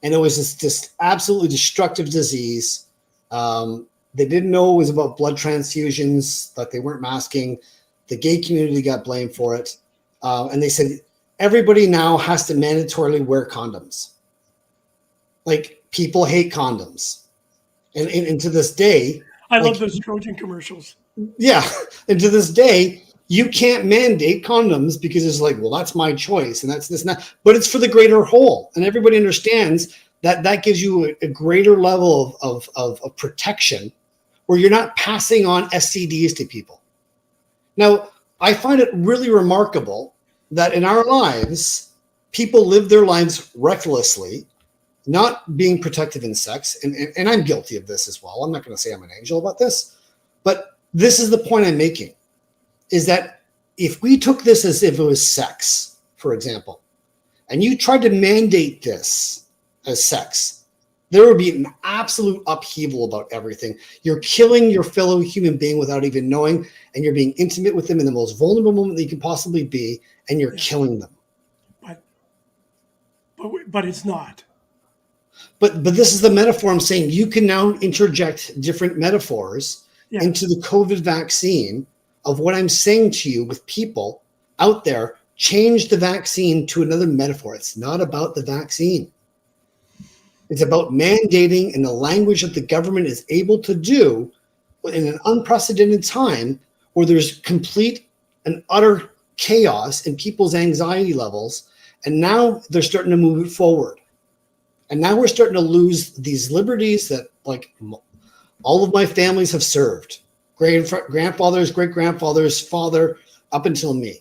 And it was this absolutely destructive disease. They didn't know it was about blood transfusions, that they weren't masking. The gay community got blamed for it. And they said, everybody now has to mandatorily wear condoms. Like people hate condoms. And to this day, I like, love those Trojan commercials. yeah. And to this day, you can't mandate condoms because it's like, well, that's my choice. And that's this and that. But it's for the greater whole. And everybody understands that that gives you a greater level of protection where you're not passing on STDs to people. Now, I find it really remarkable that in our lives, people live their lives recklessly, not being protective in sex. And I'm guilty of this as well. I'm not going to say I'm an angel about this, but this is the point I'm making, is that if we took this as if it was sex, for example, and you tried to mandate this as sex, there would be an absolute upheaval about everything. You're killing your fellow human being without even knowing, and you're being intimate with them in the most vulnerable moment that you can possibly be, and you're killing them. But but it's not. But this is the metaphor I'm saying. You can now interject different metaphors into the COVID vaccine of what I'm saying to you with people out there. Change the vaccine to another metaphor. It's not about the vaccine. It's about mandating in the language that the government is able to do in an unprecedented time where there's complete and utter chaos in people's anxiety levels. And now they're starting to move it forward. And now we're starting to lose these liberties that, like, all of my families have served. Grandfathers, great-grandfathers, father, up until me.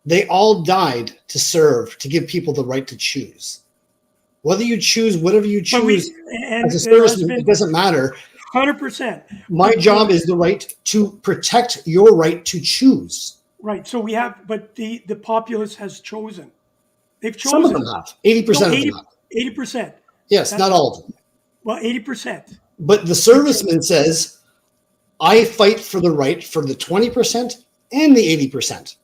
They all died to serve, to give people the right to choose. Whether you choose whatever you choose as a serviceman, it doesn't matter. 100%. My job is the right to protect your right to choose. Right. So we have, but the populace has chosen. They've chosen. Some of them have. 80% of them have. 80%. Yes, not all of them. Well, 80%. But the serviceman says, I fight for the right for the 20% and the 80%.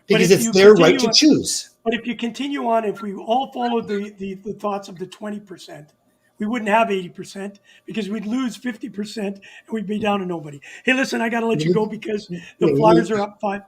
Because it's their right to choose. But if you continue on, if we all followed the thoughts of the 20%, we wouldn't have 80% because we'd lose 50% and we'd be down to nobody. Hey, listen, I got to let you go because the Flyers are up 5.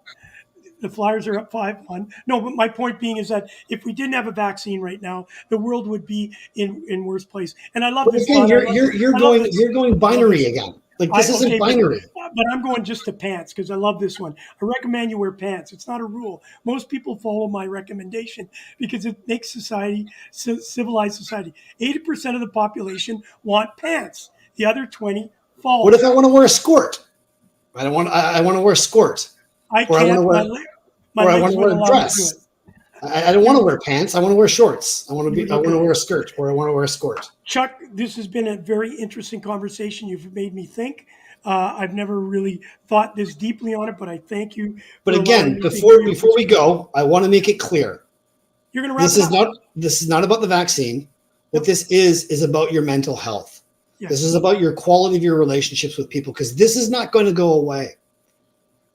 The Flyers are up 5-1. No, but my point being is that if we didn't have a vaccine right now, the world would be in worse place. And I love this. Again, you're going binary again. Like, this isn't binary. But I'm going just to pants because I love this one. I recommend you wear pants. It's not a rule. Most people follow my recommendation because it makes society, civilized society. 80% of the population want pants. The other 20 follow. What if I want to wear a skirt? I want to wear a skirt. I can't. I want to wear a dress. I don't want to wear pants. I want to wear shorts. I want to wear a skirt, or I want to wear a skirt. Chuck, this has been a very interesting conversation. You've made me think. I've never really thought this deeply on it, but I thank you. But again, before we go, I want to make it clear. You're going to wrap up. This is not about the vaccine. What this is about your mental health. Yes. This is about your quality of your relationships with people, because this is not going to go away.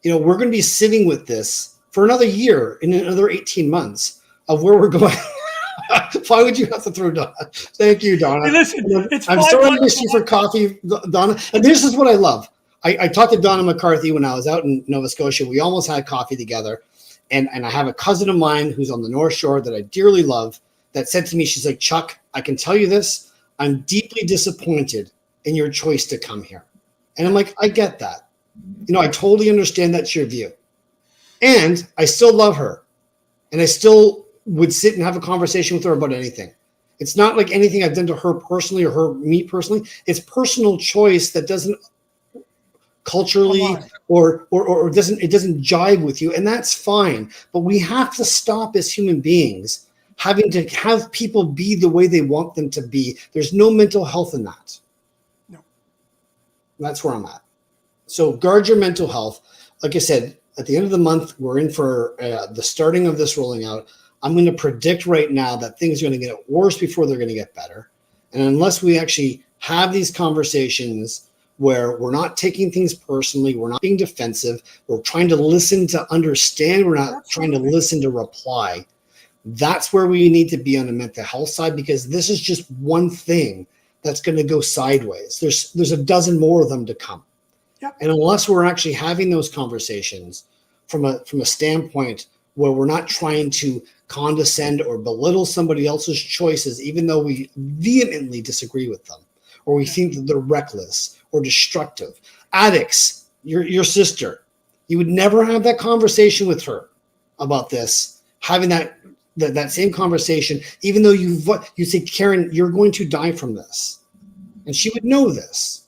We're going to be sitting with this for another year, in another 18 months of where we're going. Why would you have to throw Donna? Thank you, Donna. Hey, listen, I'm sorry to miss you for coffee, Donna. And this is what I love. I talked to Donna McCarthy when I was out in Nova Scotia. We almost had coffee together. And I have a cousin of mine who's on the North Shore that I dearly love that said to me, she's like, Chuck, I can tell you this. I'm deeply disappointed in your choice to come here. And I'm like, I get that. I totally understand that's your view. And I still love her. And I still would sit and have a conversation with her about anything. It's not like anything I've done to her personally or me personally. It's personal choice that doesn't culturally or doesn't jive with you. And that's fine. But we have to stop as human beings having to have people be the way they want them to be. There's no mental health in that. No. That's where I'm at. So guard your mental health. Like I said, at the end of the month, we're in for the starting of this rolling out. I'm going to predict right now that things are going to get worse before they're going to get better. And unless we actually have these conversations where we're not taking things personally, we're not being defensive, we're trying to listen to understand, we're not trying to listen to reply. That's where we need to be on the mental health side, because this is just one thing that's going to go sideways. There's a dozen more of them to come. Yep. And unless we're actually having those conversations from a standpoint where we're not trying to condescend or belittle somebody else's choices, even though we vehemently disagree with them, or we think that they're reckless or destructive. Addicts, your sister, you would never have that conversation with her about this, having that same conversation, even though you say, Karen, you're going to die from this. And she would know this.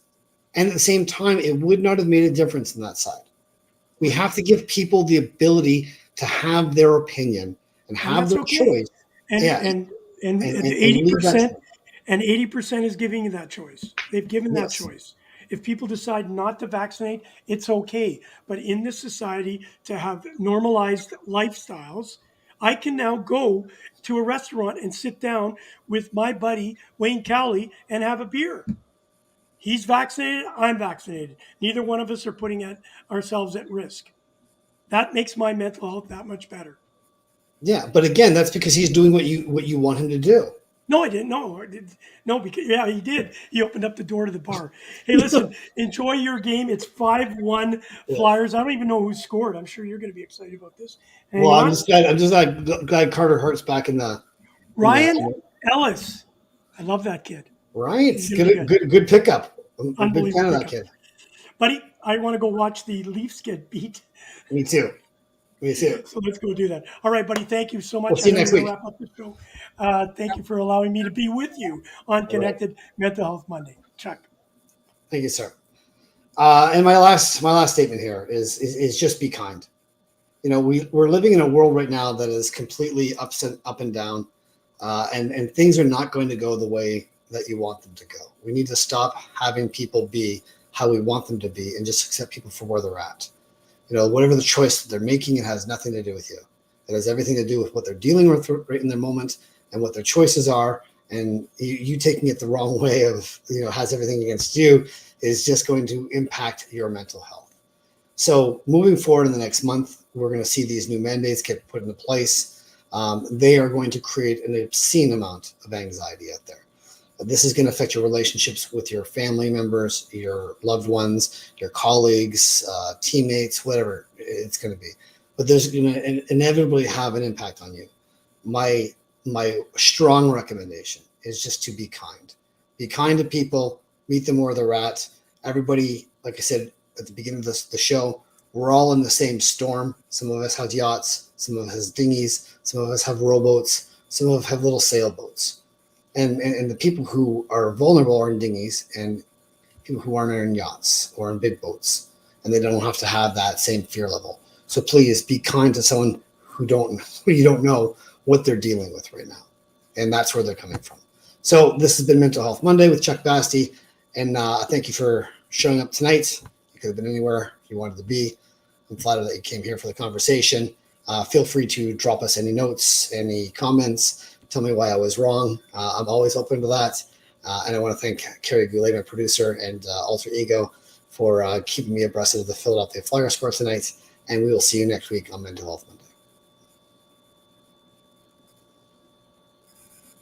And at the same time, it would not have made a difference on that side. We have to give people the ability to have their opinion and have their choice. And 80% is giving you that choice. They've given that choice. If people decide not to vaccinate, it's okay. But in this society, to have normalized lifestyles, I can now go to a restaurant and sit down with my buddy Wayne Cowley and have a beer. He's vaccinated, I'm vaccinated. Neither one of us are putting ourselves at risk. That makes my mental health that much better. Yeah, but again, that's because he's doing what you want him to do. No, I didn't. No, no, because yeah, he did. He opened up the door to the bar. Hey, listen, enjoy your game. It's 5-1 Yeah. Flyers. I don't even know who scored. I'm sure you're going to be excited about this. Well, Hang on. I'm just glad Carter Hart's back in the Ryan Ellis. I love that kid. right. He's going to be good. Good pickup. I'm a big fan Unbelievable of that pickup. kid. Buddy, I want to go watch the Leafs get beat. Me too. Me too. So let's go do that. All right, buddy. Thank you so We'll much. see I you know next you're going to week. wrap up the show. Thank you for allowing me to be with you on All right. Connected Mental Health Monday. Chuck. Thank you, sir. And my last statement here is just be kind. You know, we're living in a world right now that is completely up and down, and things are not going to go the way that you want them to go. We need to stop having people be how we want them to be and just accept people for where they're at. You know, whatever the choice that they're making, it has nothing to do with you. It has everything to do with what they're dealing with right in their moment and what their choices are. And you taking it the wrong way of, you know, has everything against you is just going to impact your mental health. So moving forward in the next month, we're going to see these new mandates get put into place. They are going to create an obscene amount of anxiety out there. This is going to affect your relationships with your family members, your loved ones, your colleagues, teammates, whatever it's going to be. But there's going to inevitably have an impact on you. My strong recommendation is just to be kind. Be kind to people, meet them where they're at. Everybody, like I said at the beginning of the show, we're all in the same storm. Some of us have yachts, some of us have dinghies, some of us have rowboats, some of us have little sailboats. And the people who are vulnerable are in dinghies, and people who aren't are in yachts or in big boats, and they don't have to have that same fear level. So please be kind to someone who you don't know what they're dealing with right now, and that's where they're coming from. So this has been Mental Health Monday with Chuck Bastie, and thank you for showing up tonight. You could have been anywhere you wanted to be. I'm flattered that you came here for the conversation. Feel free to drop us any notes, any comments. Tell me why I was wrong. I'm always open to that. And I want to thank Carrie Goulet, my producer, and Alter Ego for keeping me abreast of the Philadelphia Flyers score tonight. And we will see you next week on Mental Health Monday.